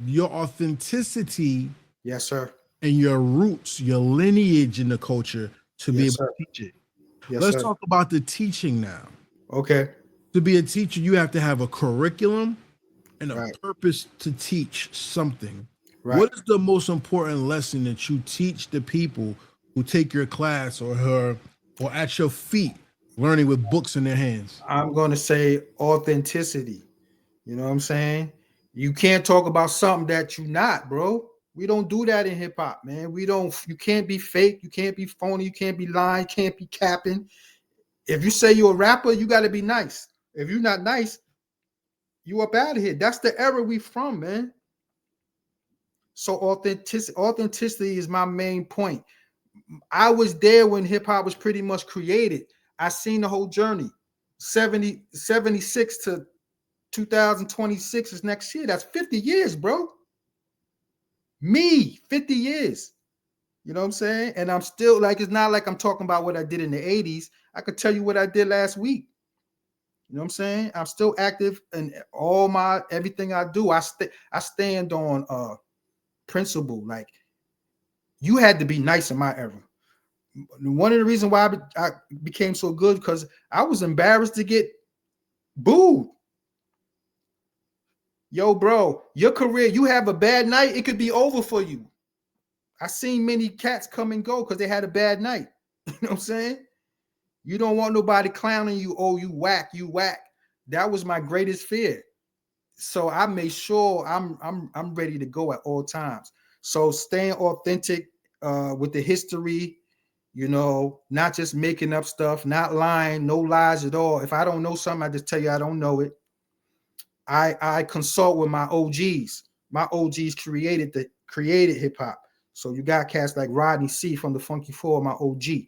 your authenticity, yes, sir, and your roots, your lineage in the culture to be able to teach it. Yes, Let's sir. talk about the teaching now. Okay. To be a teacher, you have to have a curriculum and a purpose to teach something. Right. What is the most important lesson that you teach the people who take your class or at your feet, learning with books in their hands? I'm going to say authenticity. You know what I'm saying? You can't talk about something that you're not, bro. We don't do that in hip hop, man. You can't be fake. You can't be phony. You can't be lying. You can't be capping. If you say you're a rapper, you got to be nice. If you're not nice, you up out of here. That's the era we from, man. So authenticity is my main point. I was there when hip hop was pretty much created. I seen the whole journey. 76 to 2026 is next year. That's 50 years, bro. 50 years. You know what I'm saying? And I'm still like, it's not like I'm talking about what I did in the 80s. I could tell you what I did last week. You know what I'm saying? I'm still active in everything I do. I stand on principle. Like, you had to be nice in my era. One of the reasons why I became so good because I was embarrassed to get booed. Yo, bro, your career, you have a bad night, it could be over for you. I seen many cats come and go because they had a bad night. You know what I'm saying? You don't want nobody clowning you. Oh, you whack, you whack. That was my greatest fear. So I made sure I'm ready to go at all times. So staying authentic with the history, you know, not just making up stuff, not lying, no lies at all. If I don't know something, I just tell you I don't know it. I consult with my OGs. My OGs created hip hop. So you got cats like Rodney C from the Funky Four, my OG. You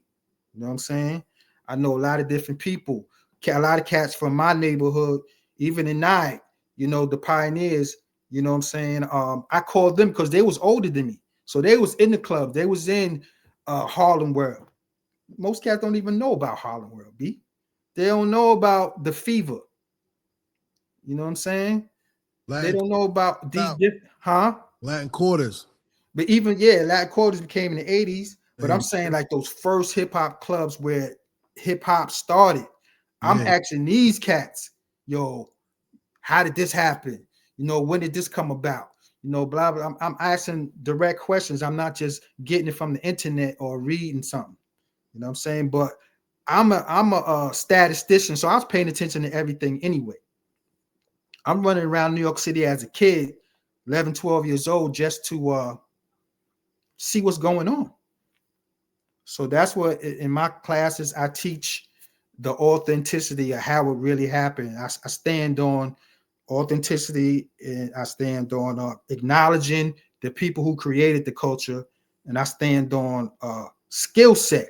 know what I'm saying? I know a lot of different people. A lot of cats from my neighborhood, even in Nye, you know, the pioneers, you know what I'm saying? I called them because they was older than me. So they was in the club. They was in Harlem World. Most cats don't even know about Harlem World, B. They don't know about the Fever. You know what I'm saying? They don't know about these Latin Quarters. But even, Latin Quarters became in the 80s. But I'm saying like those first hip hop clubs where hip hop started. I'm asking these cats, yo, how did this happen? You know, when did this come about? You know, blah, blah. I'm asking direct questions. I'm not just getting it from the internet or reading something. You know what I'm saying? But I'm a statistician, so I was paying attention to everything anyway. I'm running around New York City as a kid, 11, 12 years old, just to see what's going on. So that's what in my classes I teach the authenticity of how it really happened. I stand on authenticity and I stand on acknowledging the people who created the culture, and I stand on skill set.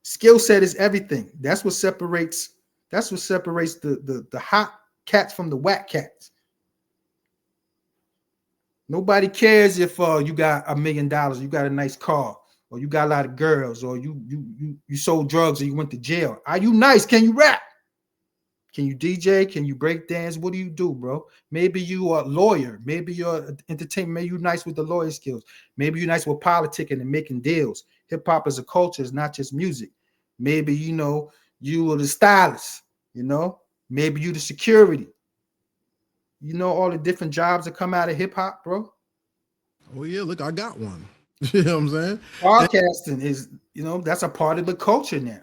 Skill set is everything. That's what separates the hot cats from the whack cats. Nobody cares if you got $1 million, you got a nice car, or you got a lot of girls, or you sold drugs, or you went to jail. Are you nice? Can you rap? Can you DJ? Can you break dance? What do you do, bro? Maybe you are a lawyer. Maybe you're entertainment. Maybe you're nice with the lawyer skills. Maybe you're nice with politicking and making deals. Hip hop as a culture is not just music. Maybe, you know, you are the stylist, you know, maybe you the security. You know, all the different jobs that come out of hip hop, bro. Oh yeah, look, I got one. You know what I'm saying? Podcasting is, you know, that's a part of the culture now.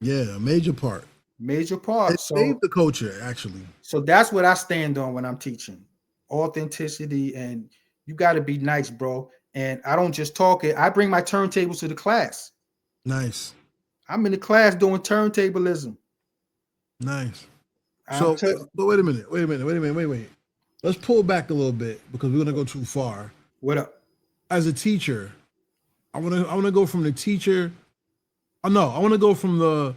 Yeah, a major part. Major part. It saved the culture, actually. So that's what I stand on when I'm teaching. Authenticity, and you got to be nice, bro. And I don't just talk it. I bring my turntables to the class. Nice. I'm in the class doing turntablism. Nice. So wait a minute. Let's pull back a little bit because we're gonna go too far. What up? As a teacher, I wanna go from the teacher. I want to go from the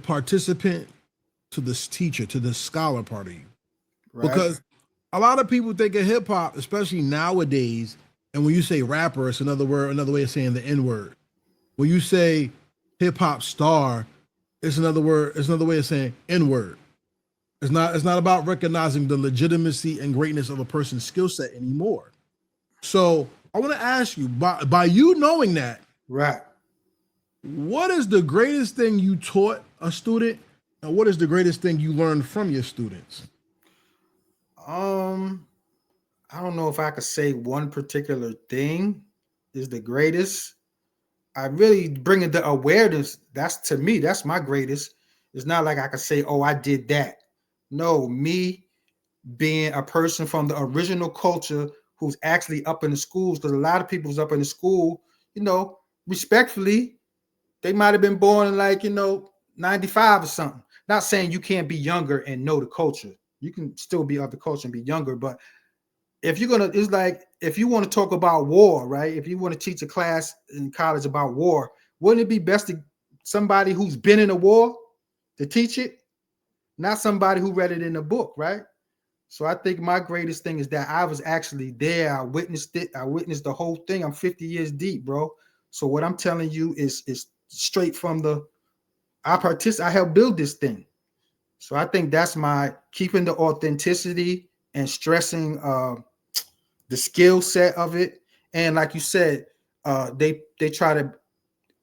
participant to this teacher, to the scholar part of you. Right. Because a lot of people think of hip hop, especially nowadays, and when you say rapper, it's another way of saying the N-word. When you say hip hop star, it's another way of saying N-word. It's not about recognizing the legitimacy and greatness of a person's skill set anymore. So I want to ask you, by you knowing that, right, what is the greatest thing you taught a student, and what is the greatest thing you learned from your students? I don't know if I could say one particular thing is the greatest. I really bring it the awareness. To me, that's my greatest. It's not like I could say, oh, I did that. No, me being a person from the original culture who's actually up in the schools, because a lot of people who's up in the school, respectfully, they might have been born in 95 or something. Not saying you can't be younger and know the culture. You can still be of the culture and be younger, but if you want to talk about war, right? If you want to teach a class in college about war, wouldn't it be best to somebody who's been in a war to teach it? Not somebody who read it in a book, right? So I think my greatest thing is that I was actually there. I witnessed it. I witnessed the whole thing. I'm 50 years deep, bro. So what I'm telling you is straight from I helped build this thing. So I think that's my keeping the authenticity and stressing the skill set of it. And like you said, they try to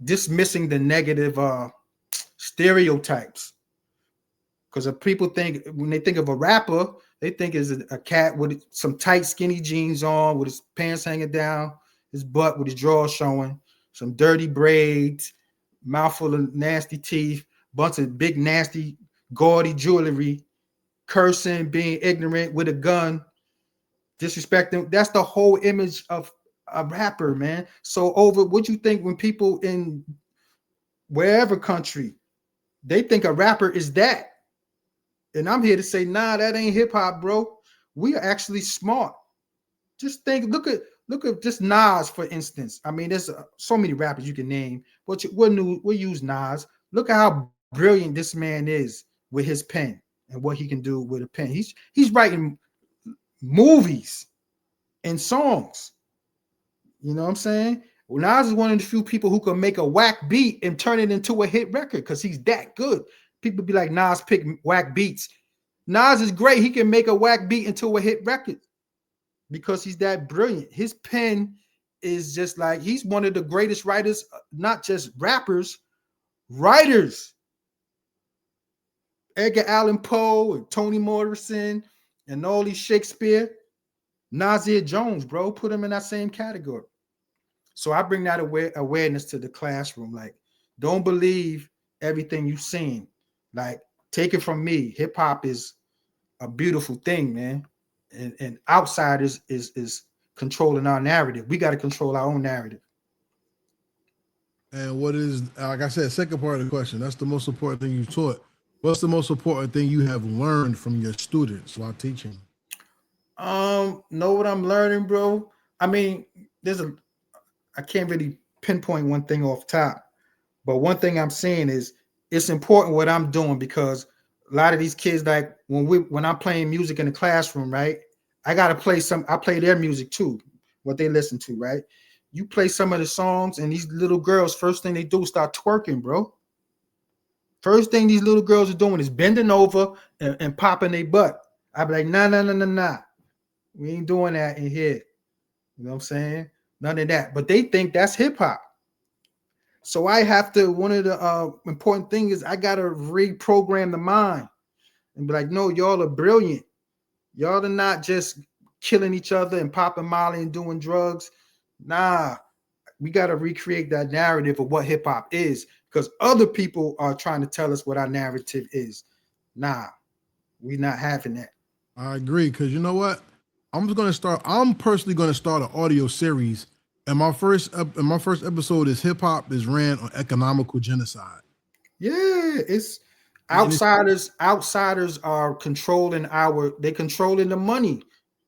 dismissing the negative stereotypes. Because if people when they think of a rapper, they think is a cat with some tight skinny jeans on, with his pants hanging down, his butt with his drawers showing, some dirty braids, mouthful of nasty teeth, bunch of big nasty gaudy jewelry, cursing, being ignorant with a gun, disrespecting. That's the whole image of a rapper, man. So what you think when people in wherever country, they think a rapper is that. And I'm here to say, nah, that ain't hip hop, bro. We are actually smart. Just look at just Nas, for instance. I mean, there's so many rappers you can name, but we'll use Nas. Look at how brilliant this man is with his pen and what he can do with a pen. He's writing movies and songs. You know what I'm saying? Well, Nas is one of the few people who can make a whack beat and turn it into a hit record because he's that good. People be like, Nas pick whack beats. Nas is great. He can make a whack beat into a hit record because he's that brilliant. His pen is just like, he's one of the greatest writers, not just rappers, writers. Edgar Allan Poe and Toni Morrison and all these Shakespeare. Nasir Jones, bro, put him in that same category. So I bring that awareness to the classroom. Like, don't believe everything you've seen. Like, take it from me. Hip hop is a beautiful thing, man. And outsiders is controlling our narrative. We got to control our own narrative. And what is, like I said, second part of the question, that's the most important thing you taught. What's the most important thing you have learned from your students while teaching? Know what I'm learning, bro? I mean, I can't really pinpoint one thing off top, but one thing I'm saying is it's important what I'm doing, because a lot of these kids, like when I'm playing music in the classroom, right? I play their music too, what they listen to, right? You play some of the songs and these little girls, first thing they do is start twerking, bro. First thing these little girls are doing is bending over and popping their butt. I'd be like, nah. We ain't doing that in here. You know what I'm saying? None of that. But they think that's hip hop. So I have to, one of the important things is I got to reprogram the mind and be like, no, y'all are brilliant. Y'all are not just killing each other and popping Molly and doing drugs. Nah, we got to recreate that narrative of what hip hop is, because other people are trying to tell us what our narrative is. Nah, we're not having that. I agree, because you know what? I'm personally going to start an audio series. And my first episode is hip hop is ran on economical genocide. Yeah, Outsiders are controlling they're controlling the money.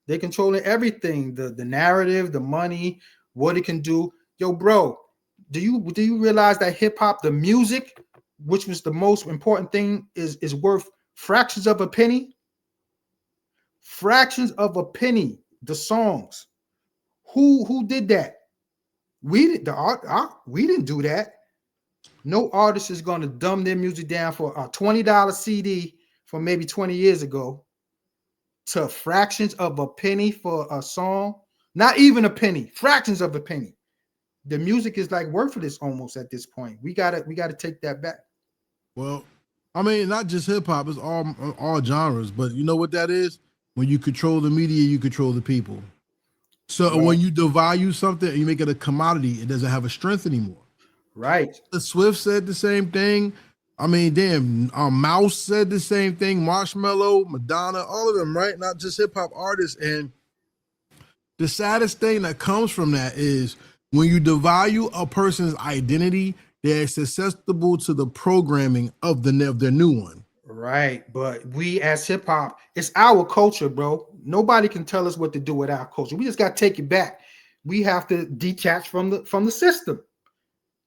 They're controlling everything, the narrative, the money, what it can do. Yo, bro, do you realize that hip hop, the music, which was the most important thing, is worth fractions of a penny? Fractions of a penny. The songs. Who did that? We did we didn't do that. No artist is going to dumb their music down for a $20 CD from maybe 20 years ago to fractions of a penny for a song. Not even a penny, fractions of a penny. The music is like worthless almost at this point. We gotta take that back. Well, I mean, not just hip hop, it's all genres. But you know what that is? When you control the media, you control the people. So Right. when you devalue something and you make it a commodity, it doesn't have a strength anymore. Right. The Swift said the same thing. I mean, damn, Mouse said the same thing. Marshmello, Madonna, all of them, right? Not just hip hop artists. And the saddest thing that comes from that is when you devalue a person's identity, they're susceptible to the programming of their new one. Right. But we as hip hop, it's our culture, bro. Nobody can tell us what to do with our culture. We just got to take it back. We have to detach from the system.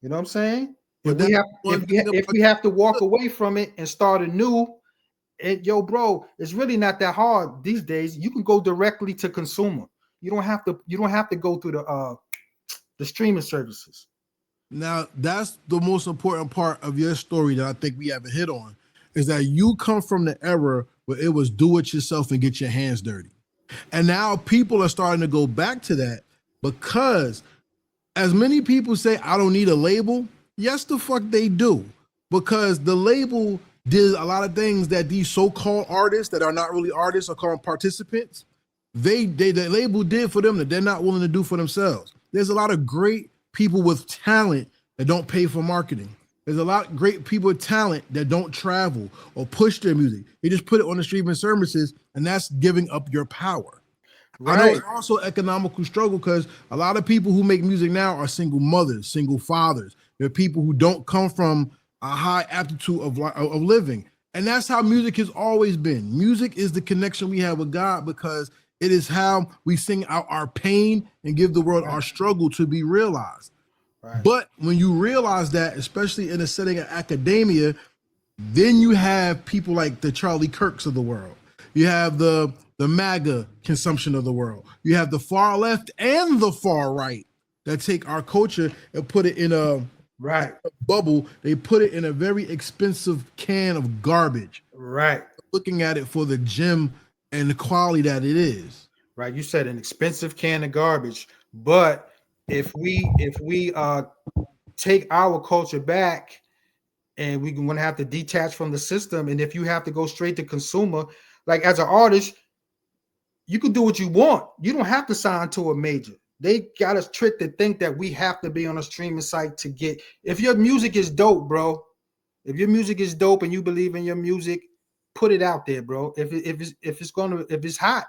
You know what I'm saying? If we have to walk away from it and start anew, yo, bro, it's really not that hard these days. You can go directly to consumer. You don't have to go through the streaming services. Now, that's the most important part of your story that I think we haven't hit on, is that you come from the era where it was do it yourself and get your hands dirty. And now people are starting to go back to that because as many people say, I don't need a label. Yes, the fuck they do. Because the label did a lot of things that these so-called artists that are not really artists are called participants. The label did for them that they're not willing to do for themselves. There's a lot of great people with talent that don't pay for marketing. There's a lot of great people with talent that don't travel or push their music. They just put it on the streaming services, and that's giving up your power. Right. I know it's also economical struggle because a lot of people who make music now are single mothers, single fathers. They're people who don't come from a high aptitude of living. And that's how music has always been. Music is the connection we have with God because it is how we sing out our pain and give the world our struggle to be realized. Right. But when you realize that, especially in a setting of academia, then you have people like the Charlie Kirks of the world. You have the MAGA consumption of the world. You have the far left and the far right that take our culture and put it in a bubble. They put it in a very expensive can of garbage. Right. Looking at it for the gem and the quality that it is. Right. You said an expensive can of garbage, but if we take our culture back and we're going to have to detach from the system, and if you have to go straight to consumer, like as an artist, you can do what you want. You don't have to sign to a major. They got us tricked to think that we have to be on a streaming site to get. If your music is dope, bro, if your music is dope and you believe in your music, put it out there, bro. If it's hot,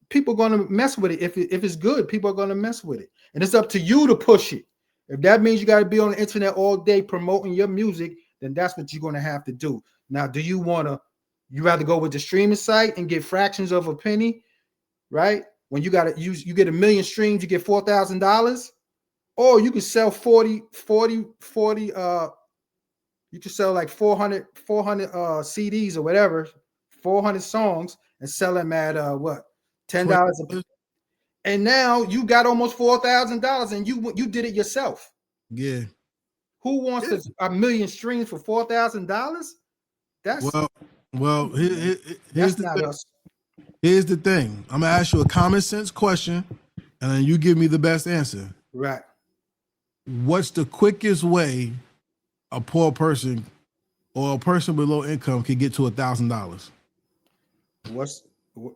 people are gonna mess with it. If it's good, people are gonna mess with it, and it's up to you to push it. If that means you got to be on the internet all day promoting your music, then that's what you're gonna have to do. Now, do you rather go with the streaming site and get fractions of a penny, right? When you get 1 million streams, you get $4,000, or you can sell 40. You can sell like 400 CDs or whatever, 400 songs, and sell them at $10 a piece. And now you got almost $4,000, and you did it yourself. Yeah. Who wants 1 million streams for $4,000? That's here's not us. Here's the thing. I'm gonna ask you a common sense question, and then you give me the best answer. Right. What's the quickest way a poor person or a person with low income can get to $1,000?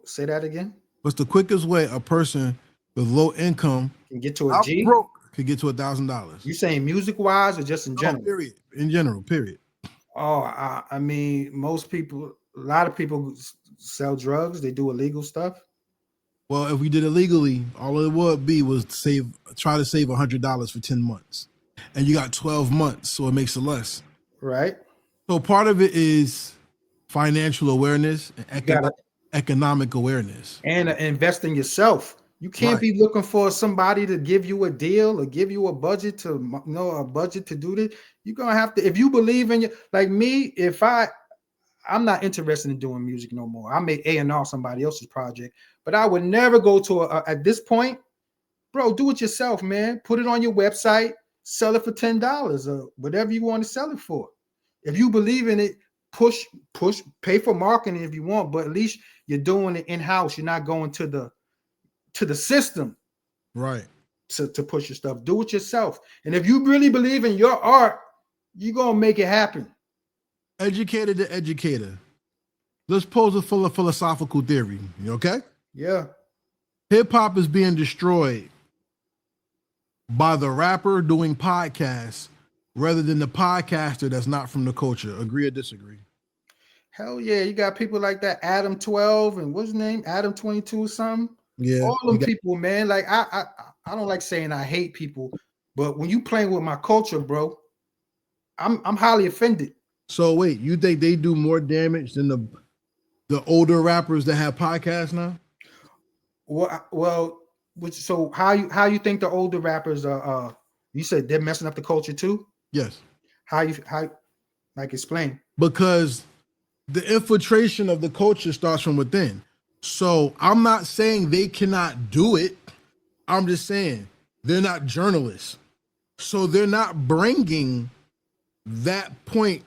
Say that again? What's the quickest way a person with low income can get to a G? Could get to $1,000? You saying music wise or just in general? Period. In general, period. Oh, I mean, a lot of people sell drugs. They do illegal stuff. Well, if we did it legally, all it would be was try to save $100 for 10 months. And you got 12 months, so it makes it less. Right. So part of it is financial awareness and economic awareness. And invest in yourself. You can't be looking for somebody to give you a deal or give you a budget to do this. You're gonna have to, if you believe in like me, I'm not interested in doing music no more. I may A&R somebody else's project, but I would never go to at this point, bro, do it yourself, man. Put it on your website, sell it for $10 or whatever you want to sell it for. If you believe in it, push, pay for marketing if you want, but at least you're doing it in-house. You're not going to the system, right? To push your stuff. Do it yourself. And if you really believe in your art, you're gonna make it happen. Educator to educator. Let's pose a full philosophical theory. You okay? Yeah. Hip-hop is being destroyed by the rapper doing podcasts rather than the podcaster that's not from the culture. Agree or disagree? Hell yeah, you got people like that, Adam 12 and what's his name? Adam 22 or something. Yeah. All them people, man. Like I don't like saying I hate people, but when you playing with my culture, bro, I'm highly offended. So wait, you think they do more damage than the older rappers that have podcasts now? Well, so how you think the older rappers are? You said they're messing up the culture too? Yes. How like explain? Because the infiltration of the culture starts from within. So I'm not saying they cannot do it. I'm just saying they're not journalists. So they're not bringing that point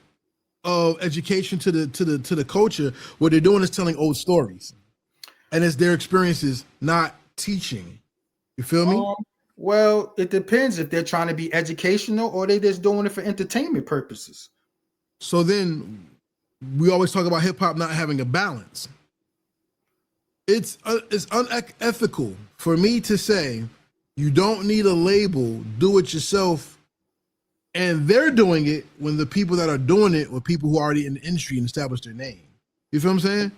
of education to the culture. What they're doing is telling old stories. And it's their experiences, not teaching. You feel me? Well, it depends if they're trying to be educational or they just doing it for entertainment purposes. So then we always talk about hip hop not having a balance. It's unethical for me to say you don't need a label, do it yourself, and they're doing it when the people that are doing it were people who are already in the industry and established their name. You feel what I'm saying?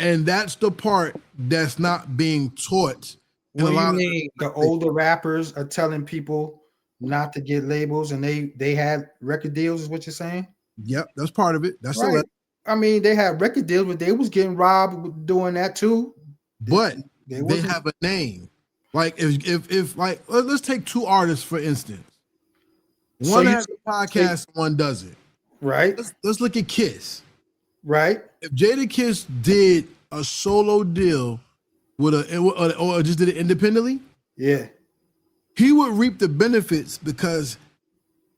And that's the part that's not being taught. What do you mean? The older rappers are telling people not to get labels and they had record deals, is what you're saying? Yep, that's part of it. That's right. I mean, they had record deals, but they was getting robbed doing that too. But they have a name. Like if like let's take two artists for instance. One has a podcast, one doesn't. Right. Let's look at Kiss. Right. If Jadakiss did a solo deal with or just did it independently, yeah, he would reap the benefits because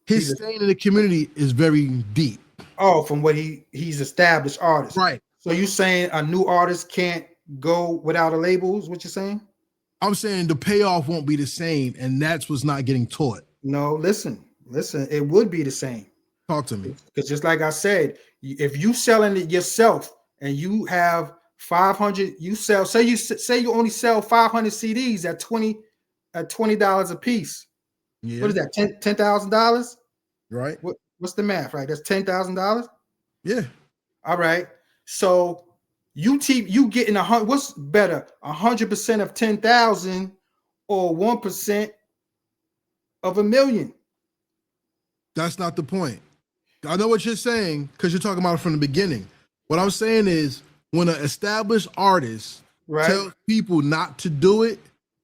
his staying in the community is very deep. Oh, from what he's established artist. Right. So you saying a new artist can't go without a label is what you're saying? I'm saying the payoff won't be the same, and that's what's not getting taught. No, listen, it would be the same. Talk to me. Because just like I said, if you selling it yourself and you have 500, you sell, say you only sell 500 CDs at $20 a piece. Yeah. What is that? $10,000? Right. What's the math? Right. That's $10,000. Yeah. All right. So you getting what's better, 100% of 10,000 or 1% of $1 million? That's not the point. I know what you're saying because you're talking about it from the beginning. What I'm saying is when an established artist tells people not to do it,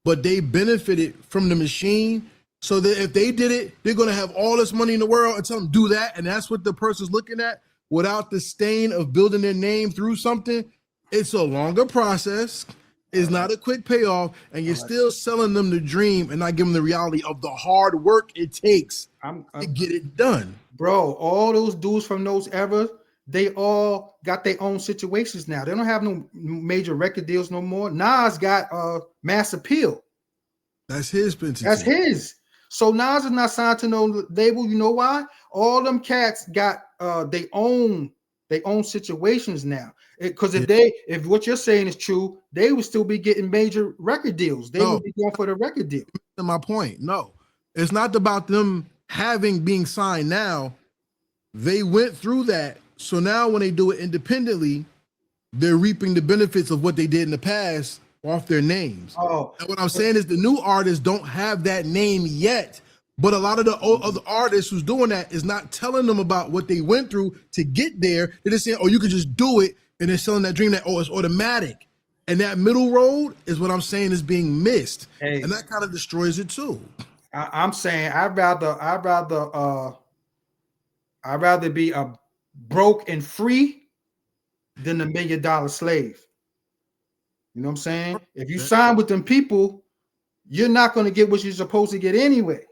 but they benefited from the machine, so that if they did it, they're going to have all this money in the world and tell them do that. And that's what the person's looking at without the stain of building their name through something. It's a longer process. It's not a quick payoff. And you're still selling them the dream and not giving them the reality of the hard work it takes to get it done. Bro, all those dudes from those eras, they all got their own situations now. They don't have no major record deals no more. Nas got Mass Appeal. That's his entity. That's his. So Nas is not signed to no label. You know why? All them cats got their own situations now. Because if what you're saying is true, they would still be getting major record deals. They would be going for the record deal. My point. No, it's not about them being signed now. They went through that. So now when they do it independently, they're reaping the benefits of what they did in the past off their names. And what I'm saying is the new artists don't have that name yet, But a lot of the other artists who's doing that is not telling them about what they went through to get there. They're just saying, oh, you could just do it. And they're selling that dream that, oh, it's automatic. And that middle road is what I'm saying is being missed. Hey. And that kind of destroys it too. I'm saying I'd rather be a broke and free than a $1 million slave. You know what I'm saying? If you sign with them people, you're not going to get what you're supposed to get anyway.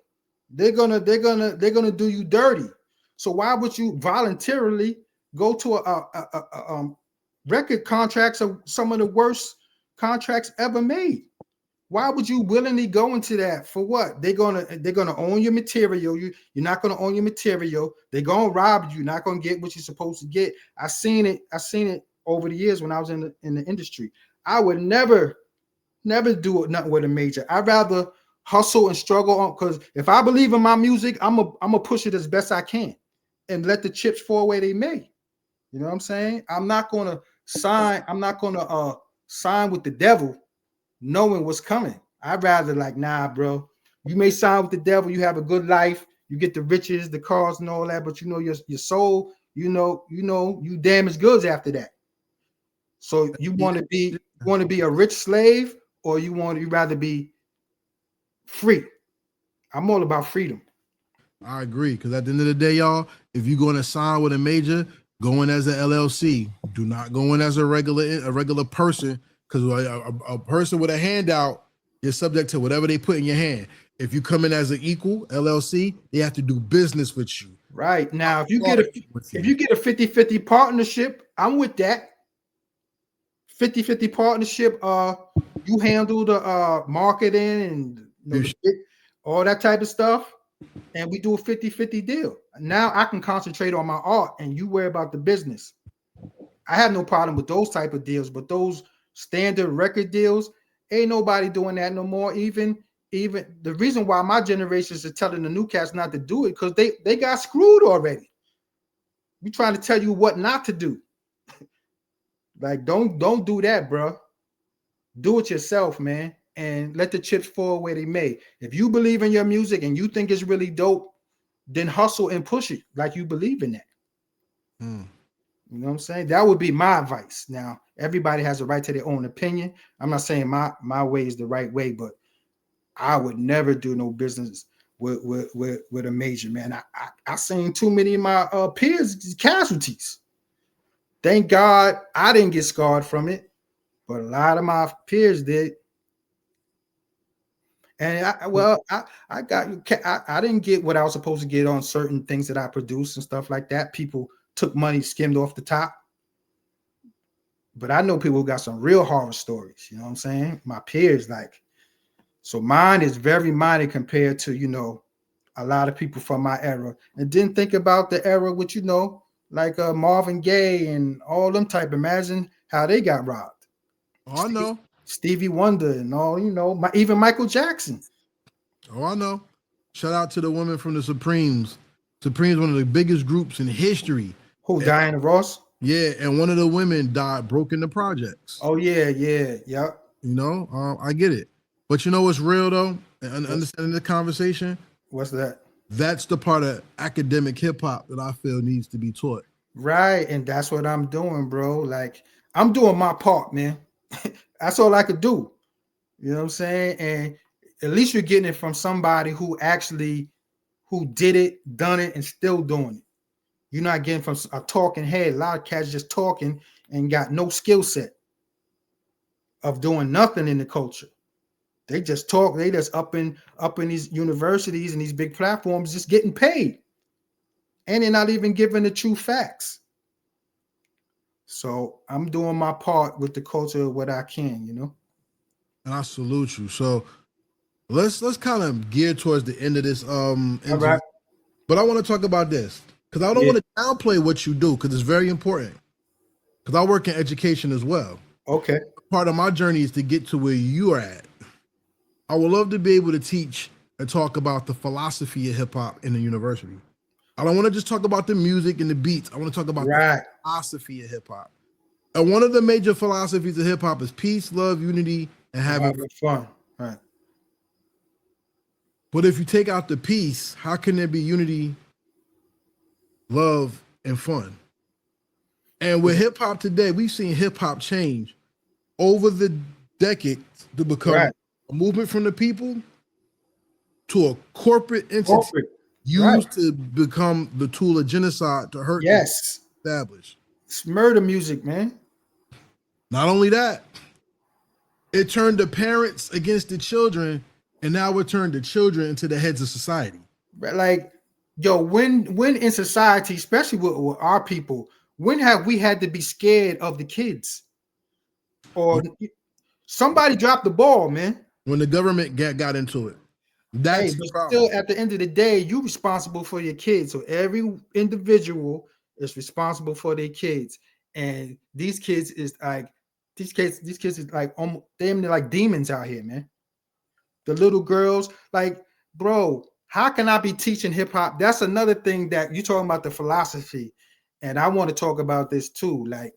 They're gonna do you dirty. So why would you voluntarily go to a record contracts of some of the worst contracts ever made? Why would you willingly go into that? For what? They're gonna own your material. You're not gonna own your material. They're gonna rob you. You're not gonna get what you're supposed to get. I seen it over the years when I was in the industry. I would never do nothing with a major. I'd rather hustle and struggle on, because if I believe in my music, I'm a push it as best I can and let the chips fall where they may. You know what I'm saying? I'm not gonna sign with the devil knowing what's coming. I'd rather like, nah, bro. You may sign with the devil, you have a good life, you get the riches, the cars, and all that, but you know your soul, you damaged goods after that. So you want to be a rich slave, or you rather be free? I'm all about freedom. I agree, because at the end of the day, y'all, if you're going to sign with a major, go in as an LLC. Do not go in as a regular person, because a person with a handout is subject to whatever they put in your hand. If you come in as an equal LLC, they have to do business with you. Right. Now, if you get a 50-50 partnership, I'm with that. 50-50 partnership, you handle the marketing and all that type of stuff, and we do a 50-50 deal. Now I can concentrate on my art and you worry about the business. I have no problem with those type of deals, but those standard record deals, ain't nobody doing that no more. Even the reason why my generations are telling the new cats not to do it, because they got screwed already. We trying to tell you what not to do. Like, don't do that, bro. Do it yourself, man, and let the chips fall where they may. If you believe in your music and you think it's really dope, then hustle and push it like you believe in that. You know what I'm saying? That would be my advice. Now, everybody has a right to their own opinion. I'm not saying my way is the right way, but I would never do no business with a major, man. I seen too many of my peers casualties. Thank God I didn't get scarred from it, but a lot of my peers did. And I didn't get what I was supposed to get on certain things that I produced and stuff like that. People took money, skimmed off the top. But I know people who got some real horror stories. You know what I'm saying? My peers, like, so mine is very minor compared to, a lot of people from my era, and didn't think about the era with, like Marvin Gaye and all them type. Imagine how they got robbed. Oh, I know. Stevie Wonder and all, even Michael Jackson. Oh, I know. Shout out to the women from the Supremes. Supremes, one of the biggest groups in history. Who, Diana Ross? Yeah, and one of the women died broke in the projects. Oh, yeah. I get it. But you know what's real, though? And understanding the conversation? What's that? That's the part of academic hip-hop that I feel needs to be taught. Right, and that's what I'm doing, bro. Like, I'm doing my part, man. That's all I could do. You know what I'm saying? And at least you're getting it from somebody who did it, done it, and still doing it. You're not getting from a talking head. A lot of cats just talking and got no skill set of doing nothing in the culture. They just talk. They just up in these universities and these big platforms, just getting paid, and they're not even giving the true facts. So I'm doing my part with the culture of what I can, And I salute you. So let's kind of gear towards the end of this. All right. But I want to talk about this because I don't want to downplay what you do, because it's very important. Because I work in education as well. Okay. Part of my journey is to get to where you are at. I would love to be able to teach and talk about the philosophy of hip hop in the university. I don't want to just talk about the music and the beats. I want to talk about the philosophy of hip hop. And one of the major philosophies of hip hop is peace, love, unity, and having fun. Right. But if you take out the peace, how can there be unity, love, and fun? And with hip hop today, we've seen hip hop change over the decades to become a movement from the people to a corporate entity used to become the tool of genocide to hurt the established. It's murder music, man. Not only that, it turned the parents against the children, and now it turned the children into the heads of society. Like, yo, when in society, especially with our people, when have we had to be scared of the kids? Or somebody dropped the ball, man. When the government got into it. That's the problem. Still, at the end of the day, you're responsible for your kids. So every individual is responsible for their kids. And these kids is like, these kids is like almost they're like demons out here, man. The little girls, like, bro, how can I be teaching hip hop? That's another thing that you're talking about, the philosophy. And I want to talk about this too. Like,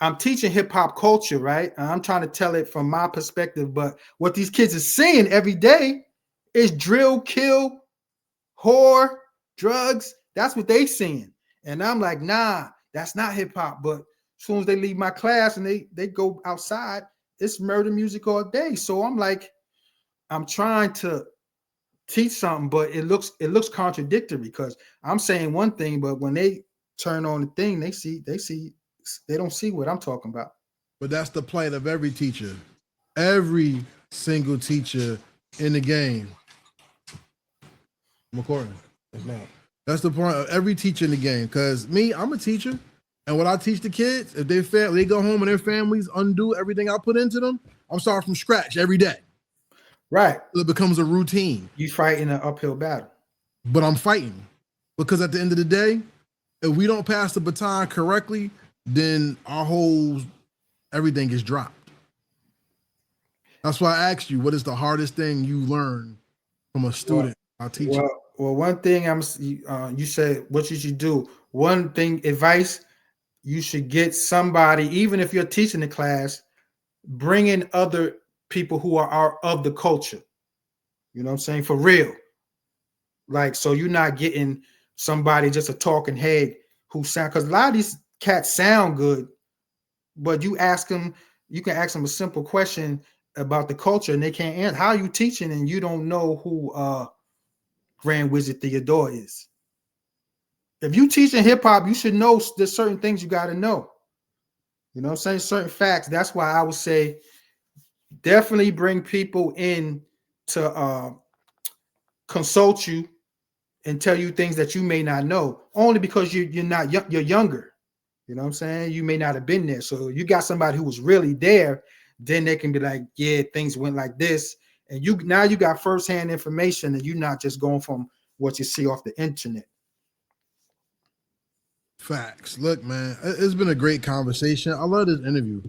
I'm teaching hip hop culture, right? And I'm trying to tell it from my perspective. But what these kids are seeing every day is drill, kill, whore, drugs. That's what they seeing. And I'm like, nah, that's not hip hop. But as soon as they leave my class and they go outside, it's murder music all day. So I'm like, I'm trying to teach something, but it looks contradictory because I'm saying one thing, but when they turn on the thing, they don't see what I'm talking about. But that's the plight of every teacher, every single teacher in the game. I'm recording. That's the point of every teacher in the game. Because me, I'm a teacher, and what I teach the kids, if they go home and their families undo everything I put into them, I'm starting from scratch every day. Right. It becomes a routine. You fighting an uphill battle. But I'm fighting because at the end of the day, if we don't pass the baton correctly, then everything is dropped. That's why I asked you, what is the hardest thing you learn from a student or teacher? Well, one thing you said, what you should do. One thing, advice, you should get somebody, even if you're teaching the class, bring in other people who are of the culture. You know what I'm saying? For real. Like, so you're not getting somebody just a talking head who sound, because a lot of these cats sound good, but you can ask them a simple question about the culture and they can't answer. How are you teaching and you don't know who Grand Wizard Theodore is? If you teaching hip hop, you should know there's certain things you got to know. You know what I'm saying? Certain facts. That's why I would say definitely bring people in to consult you and tell you things that you may not know, only because you're younger. You know what I'm saying? You may not have been there. So you got somebody who was really there, then they can be like, yeah, things went like this. And you got firsthand information and you're not just going from what you see off the internet. Facts. Look, man, it's been a great conversation. I love this interview.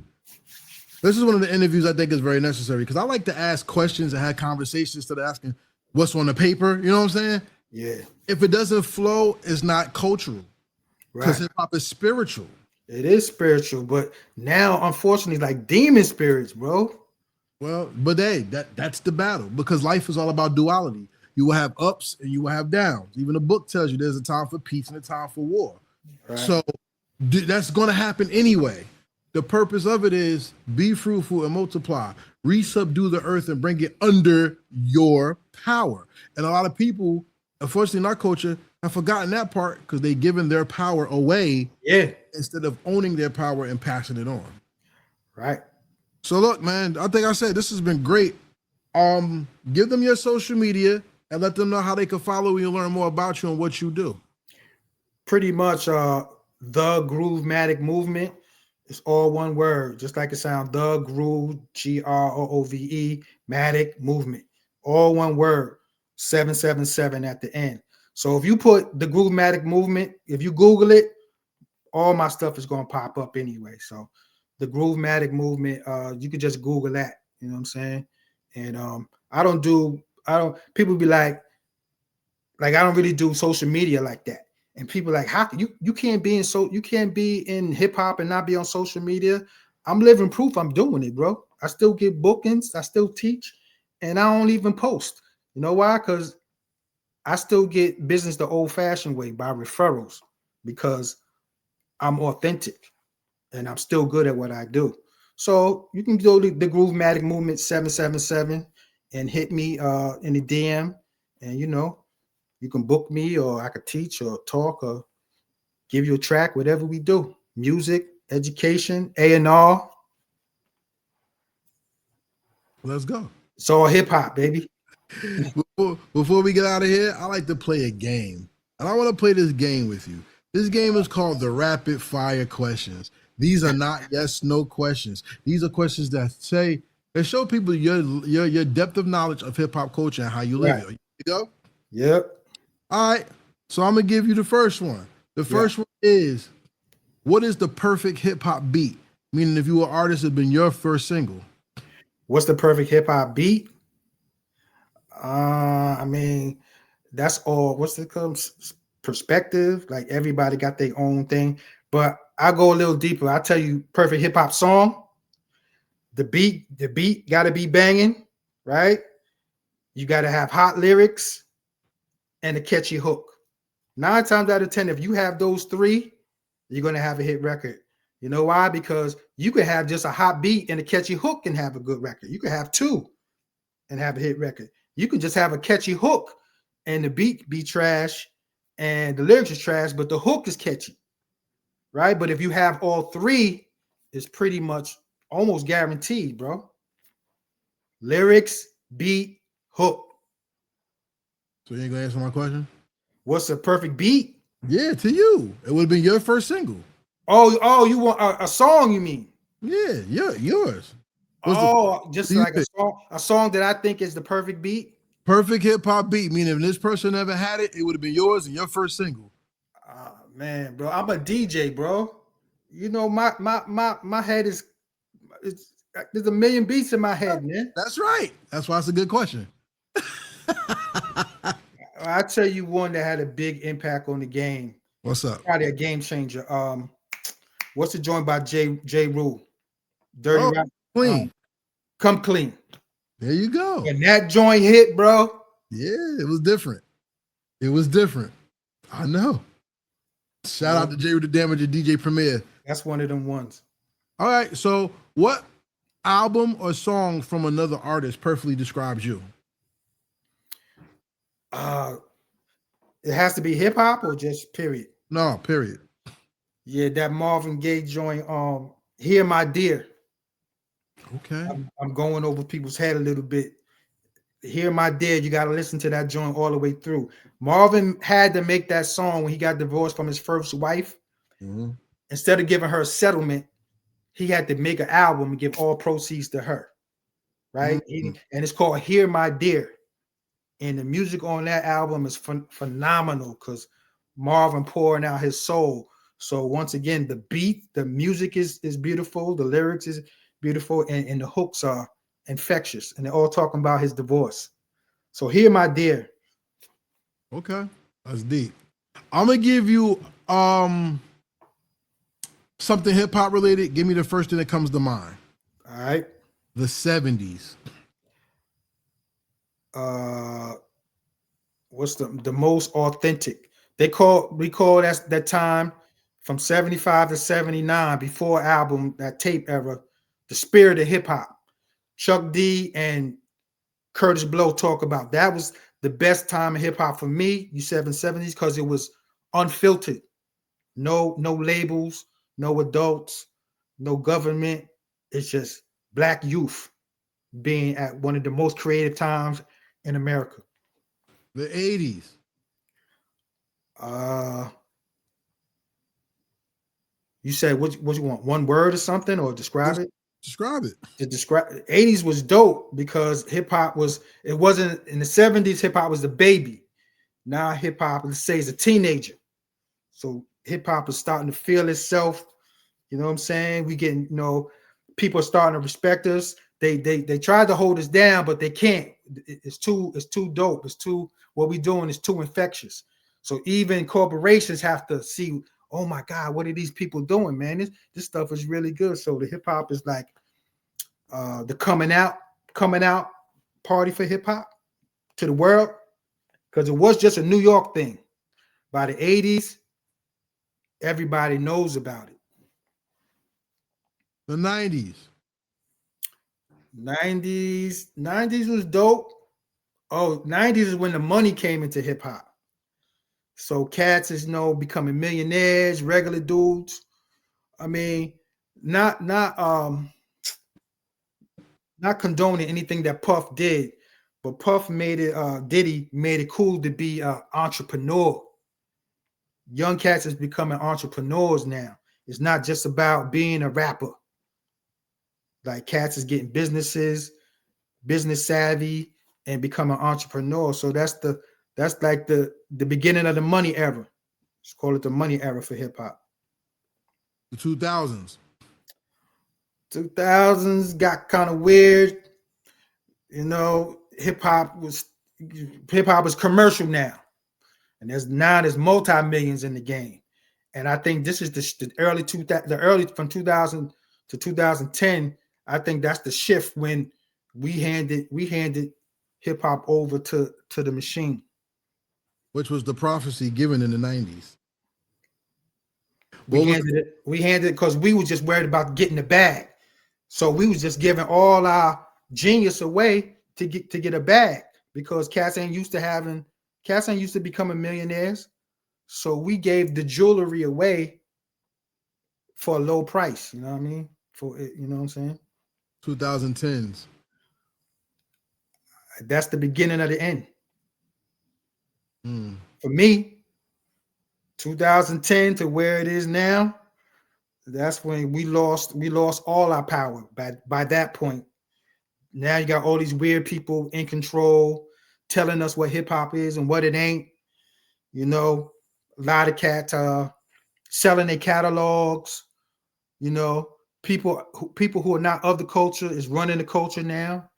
This is one of the interviews I think is very necessary because I like to ask questions and have conversations instead of asking what's on the paper. You know what I'm saying? Yeah. If it doesn't flow, it's not cultural. Because hip hop is spiritual. It is spiritual, but now, unfortunately, like demon spirits, bro. Well, but hey, that's the battle because life is all about duality. You will have ups and you will have downs. Even the book tells you there's a time for peace and a time for war. Right. So that's going to happen anyway. The purpose of it is be fruitful and multiply, resubdue the earth and bring it under your power. And a lot of people, unfortunately in our culture, have forgotten that part because they've given their power away instead of owning their power and passing it on. Right. So look, man, I think I said this has been great. Give them your social media and let them know how they can follow you and learn more about you and what you do. Pretty much the Groovematic movement. It's all one word, just like it sounds. The Groove, Groove, Matic movement. All one word, 777 at the end. So if you put the Groovematic movement, if you Google it, all my stuff is going to pop up anyway. So the Groovematic movement, you could just Google that. You know what I'm saying? And people be like I don't really do social media like that. And people like, how you can't be in hip hop and not be on social media. I'm living proof I'm doing it, bro. I still get bookings, I still teach, and I don't even post. You know why? Because I still get business the old-fashioned way by referrals because I'm authentic and I'm still good at what I do. So you can go to the Groovematic Movement 777 and hit me in the DM, and you can book me, or I could teach or talk or give you a track, whatever we do. Music, education, A&R. Let's go. It's all hip hop, baby. Before we get out of here, I like to play a game. And I want to play this game with you. This game is called the Rapid Fire Questions. These are not yes/no questions. These are questions that show people your depth of knowledge of hip hop culture and how you live it. You go? Yep. All right. So I'm gonna give you the first one. The first one is, what is the perfect hip hop beat? Meaning, if you were an artist, it'd been your first single. What's the perfect hip hop beat? I mean, that's all. What's it called? Perspective. Like everybody got their own thing, but I go a little deeper. I tell you, perfect hip hop song. The beat got to be banging, right? You got to have hot lyrics and a catchy hook. 9 times out of 10, if you have those 3, you're gonna have a hit record. You know why? Because you could have just a hot beat and a catchy hook and have a good record. You could have 2 and have a hit record. You can just have a catchy hook and the beat be trash and the lyrics is trash, but the hook is catchy, right? But if you have all 3, it's pretty much almost guaranteed, bro. Lyrics, beat, hook. So you ain't gonna answer my question? What's the perfect beat? Yeah, to you. It would have been your first single. Oh, you want a song, you mean? Yeah, yours. Just like a song that I think is the perfect beat. Perfect hip hop beat, meaning if this person never had it, it would have been yours and your first single. Man, bro, I'm a DJ, bro. You know, my head there's a million beats in my head, man. That's right. That's why it's a good question. I'll tell you one that had a big impact on the game. What's up? Probably a game changer. What's the joint by J. Rule? Dirty Rap. Clean. Come Clean. There you go. And that joint hit, bro. Yeah, it was different. It was different. I know. Shout out to J. the Damage and DJ Premier. That's one of them ones. All right. So what album or song from another artist perfectly describes you? It has to be hip hop or just period? No, period. Yeah, that Marvin Gaye joint, Hear My Dear. Okay. I'm going over people's head a little bit. Hear My Dear, you got to listen to that joint all the way through. Marvin had to make that song when he got divorced from his first wife. Mm-hmm. Instead of giving her a settlement, he had to make an album and give all proceeds to her, right? Mm-hmm. And it's called Hear My Dear. And the music on that album is phenomenal because Marvin pouring out his soul. So once again, the beat, the music is beautiful, the lyrics is beautiful, and the hooks are infectious, and they're all talking about his divorce. So Hear My Dear. Okay, that's deep. I'm gonna give you something hip hop related. Give me the first thing that comes to mind. All right. The 70s. What's the most authentic? We call that time from 75 to 79, before album, that tape era, the spirit of hip hop. Chuck D and Curtis Blow talk about that was the best time of hip hop for me. You said in the 70s because it was unfiltered, no labels, no adults, no government. It's just black youth being at one of the most creative times in America. The 80s. You said what you want? One word or something, or describe it? Describe it. To describe 80s was dope because hip hop it wasn't in the 70s, hip hop was the baby. Now hip hop, let's say, is a teenager. So hip hop is starting to feel itself. You know what I'm saying? We getting, people are starting to respect us. They tried to hold us down, but they can't. It's too dope. What we doing is too infectious. So even corporations have to see, oh my God, what are these people doing, man? This stuff is really good. So the hip hop is like the coming out party for hip hop to the world. because it was just a New York thing. By the 80s, everybody knows about it. The 90s. 90s was dope. Oh, 90s is when the money came into hip hop. So cats is becoming millionaires, regular dudes. I mean, not condoning anything that Puff did, but Puff made it, Diddy made it cool to be an entrepreneur. Young cats is becoming entrepreneurs now. It's not just about being a rapper. Like cats is getting businesses, business savvy, and becoming an entrepreneur. So that's like the beginning of the money era. Let's call it the money era for hip hop. The 2000s. 2000s got kind of weird. Hip hop was commercial now, and there's multi-millions in the game. And I think this is the early from 2000 to 2010. I think that's the shift when we handed hip hop over to the machine, which was the prophecy given in the 90s. We handed it because we were just worried about getting the bag. So we was just giving all our genius away to get a bag, because cats ain't used to becoming millionaires. So we gave the jewelry away for a low price. You know what I mean? You know what I'm saying? 2010s. That's the beginning of the end. For me, 2010 to where it is now, that's when we lost all our power by that point. Now you got all these weird people in control telling us what hip hop is and what it ain't. A lot of cats selling their catalogs. People who are not of the culture is running the culture now.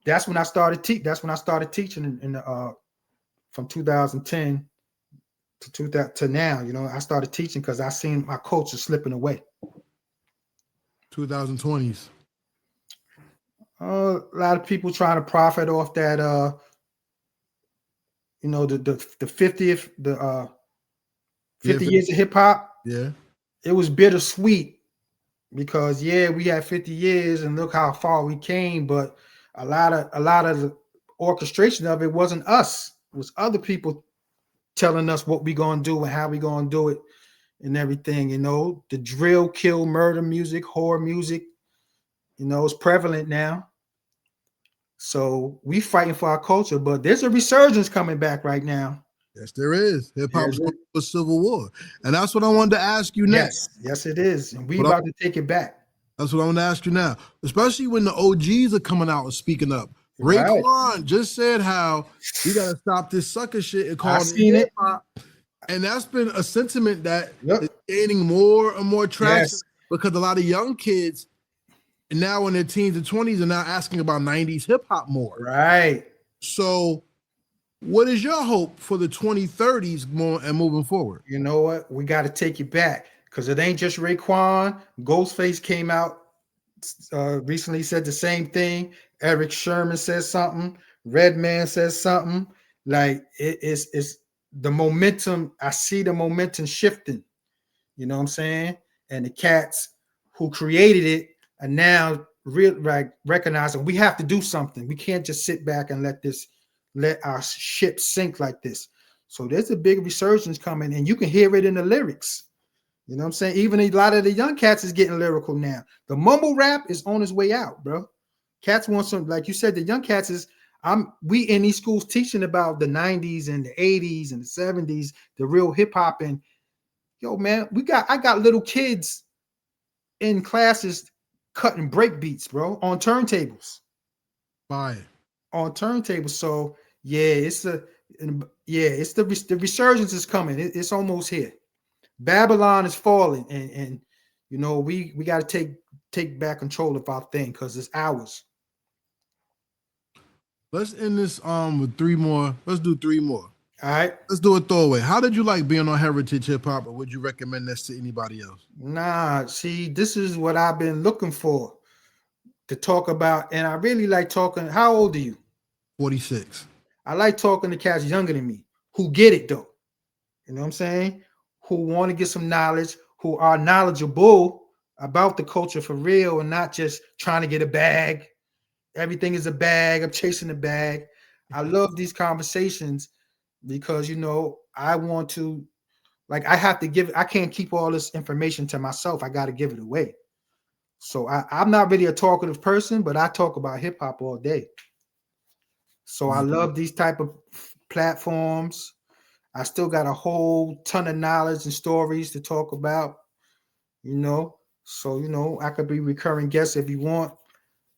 That's when I started teaching in from 2010 to now. I started teaching because I seen my culture slipping away. 2020s. A lot of people trying to profit off that. The 50th 50 years of hip hop. Yeah, it was bittersweet because we had 50 years and look how far we came, but a lot of the orchestration of it wasn't us. It was other people telling us what we gonna do and how we gonna do it and everything. The drill, kill, murder music, horror music, it's prevalent now. So we fighting for our culture, but there's a resurgence coming back right now. Yes, there is. Hip hop is going for a civil war, and that's what I wanted to ask you next. Yes, it is, and we about to take it back. That's what I want to ask you now, especially when the OGs are coming out and speaking up. Raekwon just said how we got to stop this sucker shit and call it hip hop, and that's been a sentiment that is gaining more and more traction because a lot of young kids now in their teens and 20s are now asking about 90s hip hop more. Right. So what is your hope for the 2030s more and moving forward? You know what? We got to take it back because it ain't just Raekwon. Ghostface came out recently, said the same thing. Eric Sherman says something. Redman says something. Like it's the momentum. I see the momentum shifting. You know what I'm saying? And the cats who created it are now recognizing we have to do something. We can't just sit back and let our ship sink like this. So there's a big resurgence coming, and you can hear it in the lyrics. You know what I'm saying? Even a lot of the young cats is getting lyrical now. The mumble rap is on its way out, bro. Cats want some, like you said, the young cats is, we in these schools teaching about the 90s and the 80s and the 70s, the real hip hop. And yo, man, I got little kids in classes cutting break beats, bro, on turntables. Fire. On turntables. So it's the resurgence is coming. It's almost here. Babylon is falling, and we got to take back control of our thing because it's ours. Let's end this with three more. Let's do three more. All right. Let's do a throwaway. How did you like being on Heritage Hip Hop, or would you recommend this to anybody else? Nah, see, this is what I've been looking for to talk about, and I really like talking. How old are you? 46. I like talking to cats younger than me who get it though. You know what I'm saying? Who want to get some knowledge, who are knowledgeable about the culture for real and not just trying to get a bag. Everything is a bag. I'm chasing a bag. I love these conversations because, you know, I want to, like, I have to give, I can't keep all this information to myself. I got to give it away. So I'm not really a talkative person, but I talk about hip hop all day. So I love these type of platforms. I still got a whole ton of knowledge and stories to talk about, you know. So, you know, I could be recurring guests if you want,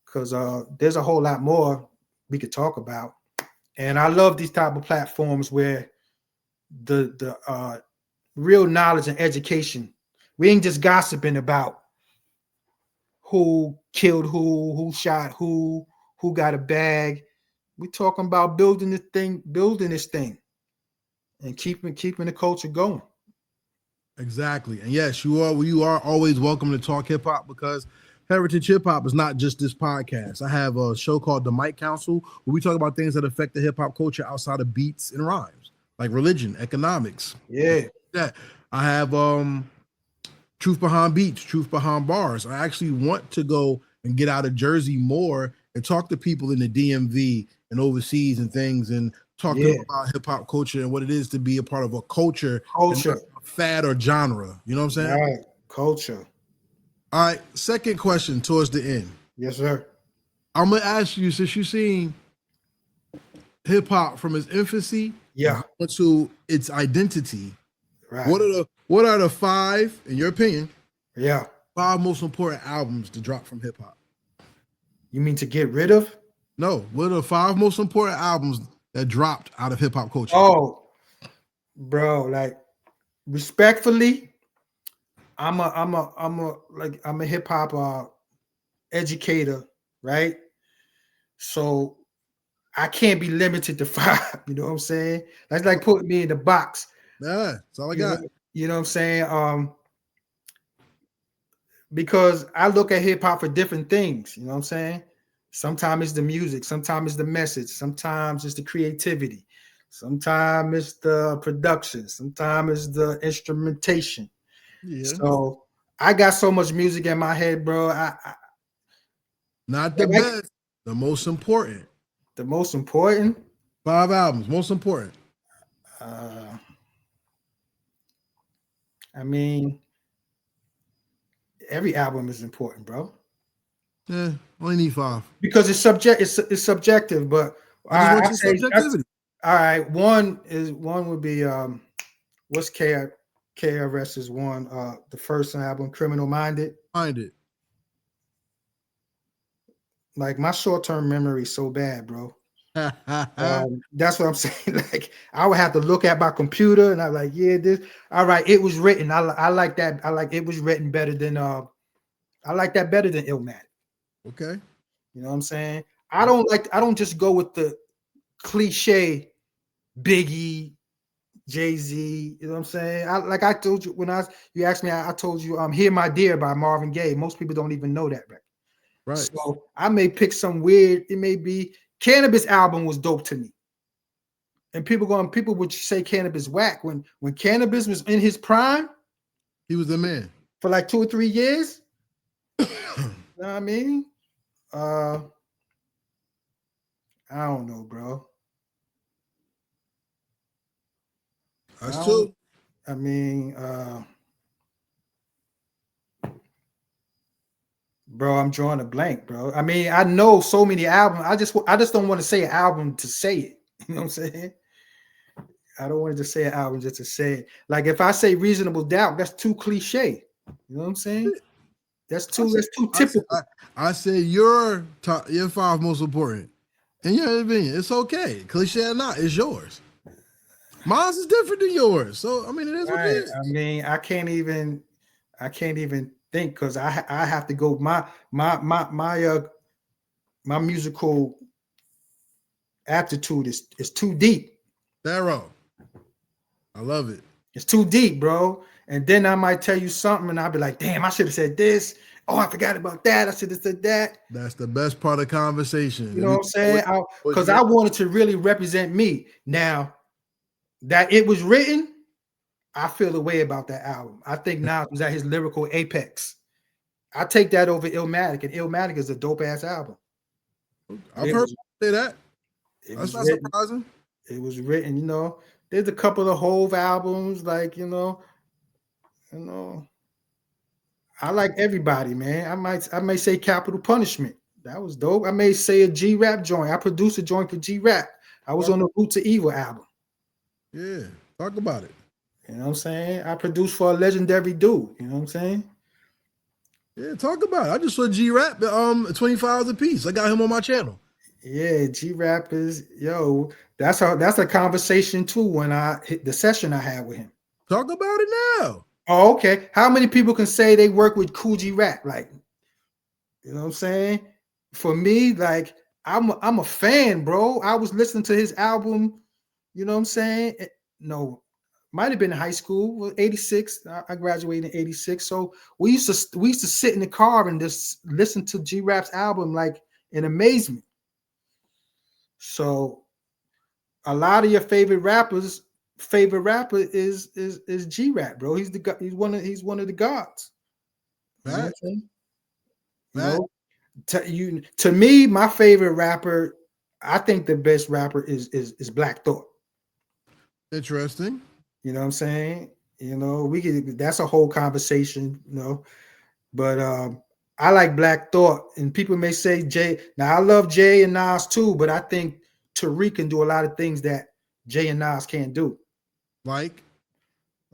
because there's a whole lot more we could talk about. And I love these type of platforms where the real knowledge and education. We ain't just gossiping about who killed who shot who got a bag. We're talking about building this thing, and keeping the culture going. Exactly. And yes, you are always welcome to talk hip hop, because Heritage Hip Hop is not just this podcast. I have a show called The Mic Council where we talk about things that affect the hip hop culture outside of beats and rhymes, like religion, economics. Yeah. That I have Truth Behind Beats, Truth Behind Bars. I actually want to go and get out of Jersey more and talk to people in the DMV and overseas and things, and talk to them about hip hop culture and what it is to be a part of a culture. And not a fad or genre. You know what I'm saying? Right. Culture. All right. Second question towards the end. Yes, sir. I'm gonna ask you, since you've seen hip hop from its infancy, to its identity, right? What are the 5, in your opinion, 5 most important albums to drop from hip hop? You mean to get rid of? No. What are the 5 most important albums that dropped out of hip hop culture? Oh, bro, like, respectfully, I'm a hip hop educator, right? So I can't be limited to 5. You know what I'm saying? That's like putting me in the box. Yeah, that's all I got. You know what I'm saying? Because I look at hip hop for different things. You know what I'm saying? Sometimes it's the music, sometimes it's the message, sometimes it's the creativity, sometimes it's the production, sometimes it's the instrumentation. Yeah. So I got so much music in my head, bro. Not the best, the most important. The most important? 5 albums, most important. I mean, every album is important, bro. Yeah, only need 5 because it's subjective. But I say, all right, one would be what's KRS's one? The first album, Criminal Minded. Like, my short-term memory is so bad, bro. That's what I'm saying. Like, I would have to look at my computer and I'm like, yeah, this. All right, it was written. I like that. I like it was written better than I like that better than Illmatic. Okay. You know what I'm saying? I don't just go with the cliche Biggie, Jay-Z. You know what I'm saying? I told you when you asked me, I told you Hear My Dear by Marvin Gaye. Most people don't even know that record. Right. So I may pick some weird, it may be Cannabis album was dope to me. And people would say Cannabis whack. When Cannabis was in his prime, he was the man. For like 2 or 3 years. You know what I mean? I don't know, bro. That's true. I mean, bro, I'm drawing a blank, bro. I mean, I know so many albums. I just don't want to say an album to say it. You know what I'm saying? I don't want to just say an album just to say it. Like, if I say Reasonable Doubt, that's too cliche. You know what I'm saying? That's too typical. I said your 5 most important. In your opinion, it's okay. Cliche or not, it's yours. Mine is different than yours. So I mean, it is what it is. I mean, I can't even think, because I have to go my musical aptitude is too deep. Thorough. I love it. It's too deep, bro. And then I might tell you something and I'll be like, damn, I should have said this. Oh, I forgot about that. I should have said that. That's the best part of the conversation. You know what I'm saying? Because I wanted to really represent me. Now that it was written, I feel the way about that album. I think Nas was at his lyrical apex. I take that over Illmatic, and Illmatic is a dope ass album. I've heard you say that. That's not surprising. It was written, you know. There's a couple of Hove albums, like you know. I like everybody, man. I may say Capital Punishment. That was dope. I may say a G-Rap joint. I produced a joint for G-Rap. I was on the Root to Evil album. Yeah, talk about it. You know what I'm saying? I produced for a legendary dude. You know what I'm saying? Yeah, talk about it. I just saw G-Rap 25 a piece. I got him on my channel. Yeah, G-Rap is that's a conversation too when I hit the session I had with him. Talk about it now. Oh, okay. How many people can say they work with Cool G-Rap? Like, you know what I'm saying? For me, like I'm a fan, bro. I was listening to his album, you know what I'm saying? No, might have been in high school, 86. I graduated in 86. So we used to sit in the car and just listen to G-Rap's album like in amazement. So a lot of your favorite rapper is G-Rap, bro. He's one of the gods. Right. To me, my favorite rapper, I think the best rapper is Black Thought. Interesting. You know what I'm saying? You know, that's a whole conversation, you know. But I like Black Thought, and people may say Jay. Now I love Jay and Nas too, but I think Tariq can do a lot of things that Jay and Nas can't do. Like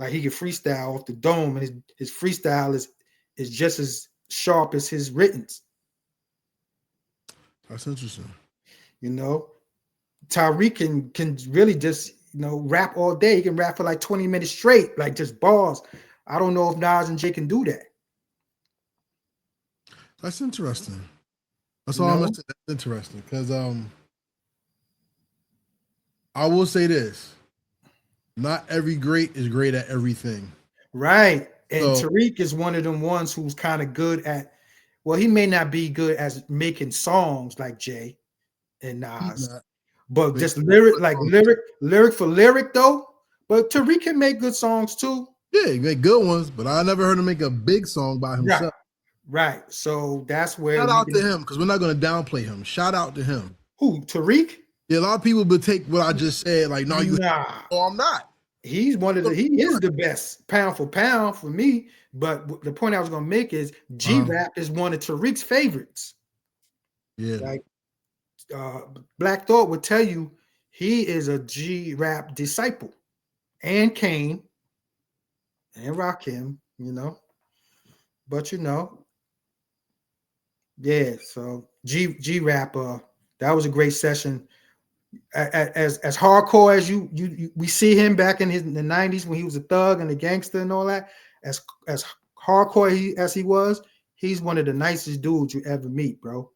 he can freestyle off the dome, and his freestyle is just as sharp as his writtens. That's interesting. You know, Tariq can really just rap all day. He can rap for like 20 minutes straight, like just bars. I don't know if Nas and Jay can do that. That's interesting. That's all I'm saying. That's interesting because I will say this: not every great is great at everything. Right, and so, Tariq is one of them ones who's kind of good at. Well, he may not be good as making songs like Jay and Nas, but just lyric for lyric though. But Tariq can make good songs too. Yeah, he make good ones, but I never heard him make a big song by himself. Right. So that's where shout out to him, because we're not going to downplay him. Shout out to him. Who, Tariq? Yeah, a lot of people would take what I just said like, no, you. Oh, I'm not. He is the best pound for pound for me. But the point I was gonna make is G-Rap is one of Tariq's favorites. Yeah, like Black Thought would tell you he is a G-Rap disciple, and Kane and Rakim, but yeah. So G-Rap, that was a great session. As hardcore as we see him back in the 90s when he was a thug and a gangster and all that, as hardcore as he was, he's one of the nicest dudes you ever meet, bro.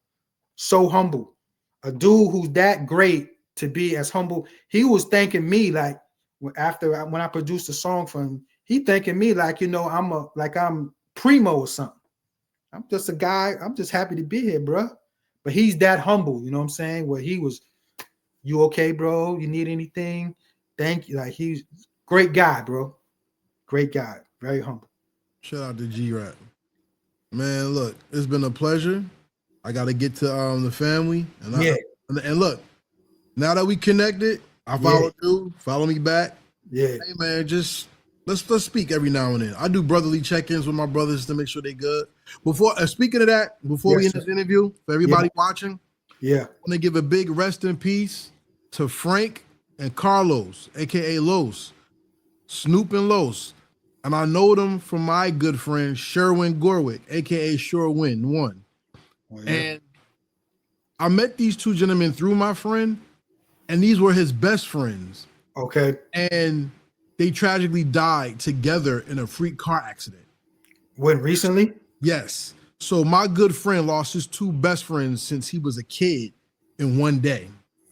So humble. A dude who's that great to be as humble. He was thanking me like when I produced a song for him, he thanking me like, I'm primo or something. I'm just a guy. I'm just happy to be here, bro. But he's that humble, you know what I'm saying? Where he was, you okay, bro? You need anything? Thank you. Like, he's great guy, bro. Great guy. Very humble. Shout out to G-Rap. Man, look, it's been a pleasure. I got to get to the family. And look, now that we connected, I followed you. Follow me back. Yeah. Hey, man, just let's speak every now and then. I do brotherly check-ins with my brothers to make sure they good. Speaking of that, before we end this interview, for everybody watching, I want to give a big rest in peace to Frank and Carlos, a.k.a. Los, Snoop and Los. And I know them from my good friend, Sherwin Gorwick, a.k.a. Sherwin One. Oh, yeah. And I met these two gentlemen through my friend, and these were his best friends. Okay. And they tragically died together in a freak car accident. When, recently? Yes. So my good friend lost his two best friends since he was a kid in one day.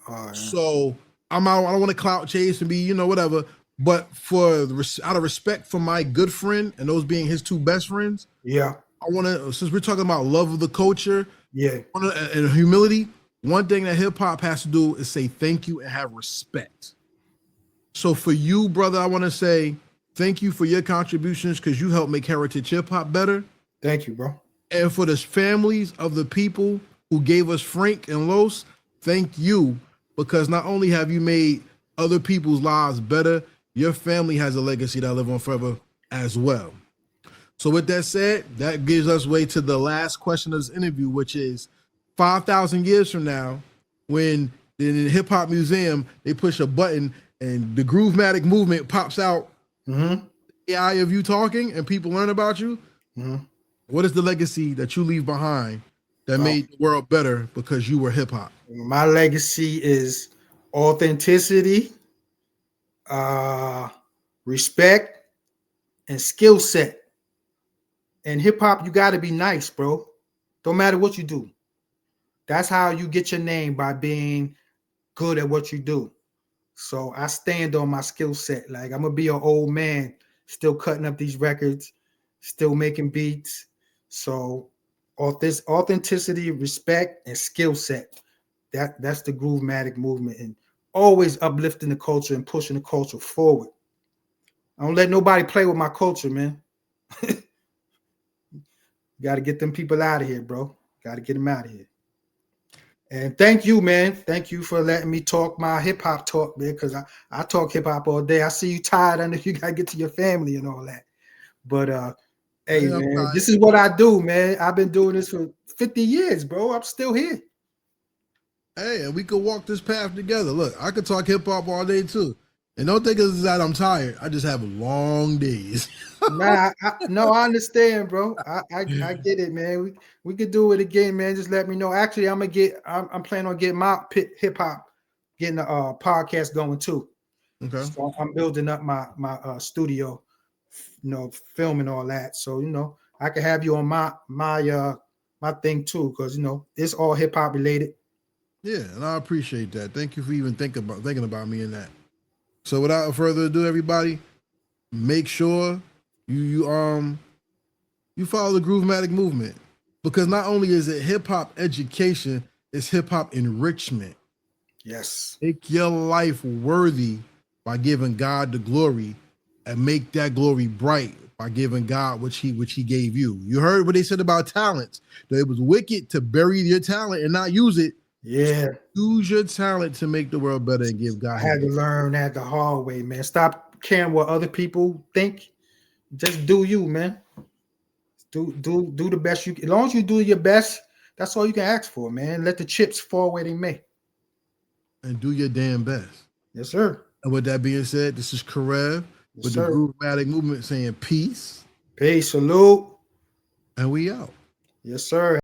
Oh, yeah. So I don't want to clout chase and be, whatever. But out of respect for my good friend and those being his two best friends, I want to, since we're talking about love of the culture, Yeah. and humility, one thing that hip hop has to do is say thank you and have respect. So for you, brother, I want to say thank you for your contributions because you helped make heritage hip hop better. Thank you, bro. And for the families of the people who gave us Frank and Los, thank you, because not only have you made other people's lives better, your family has a legacy that live on forever as well. So with that said, that gives us way to the last question of this interview, which is 5,000 years from now, when in the Hip Hop Museum, they push a button and the Groovematic movement pops out, the AI of you talking and people learn about you. What is the legacy that you leave behind that made the world better because you were hip hop? My legacy is authenticity, respect, and skill set. And hip hop, you got to be nice, bro. Don't matter what you do. That's how you get your name, by being good at what you do. So I stand on my skill set. Like, I'm gonna be an old man, still cutting up these records, still making beats. So authenticity, respect, and skill set. That's the Groovematic movement, and always uplifting the culture and pushing the culture forward. I don't let nobody play with my culture, man. Got to get them people out of here, bro. Got to get them out of here. And thank you, man. Thank you for letting me talk my hip hop talk, man, because I talk hip hop all day. I see you tired. I know you got to get to your family and all that. But hey, man, this is what I do, man. I've been doing this for 50 years, bro. I'm still here. Hey, and we could walk this path together. Look, I could talk hip hop all day too. And don't think it's that I'm tired. I just have long days. Nah, I understand, bro. I get it, man. We could do it again, man. Just let me know. Actually, I'm planning on getting my hip hop, getting a podcast going too. Okay. So I'm building up my studio, filming all that. So I can have you on my thing too, because it's all hip hop related. Yeah, and I appreciate that. Thank you for even thinking about me in that. So without further ado, everybody, make sure you follow the Groovematic movement, because not only is it hip hop education, it's hip hop enrichment. Yes. Make your life worthy by giving God the glory, and make that glory bright by giving God which he gave you. You heard what they said about talents, that it was wicked to bury your talent and not use it. Yeah. Use your talent to make the world better and give God. I had to learn that the hard way, man. Stop caring what other people think. Just do you, man. Do the best you can. As long as you do your best, that's all you can ask for, man. Let the chips fall where they may. And do your damn best. Yes, sir. And with that being said, this is Karev with the Groovematic movement saying peace. Peace, salute. And we out. Yes, sir.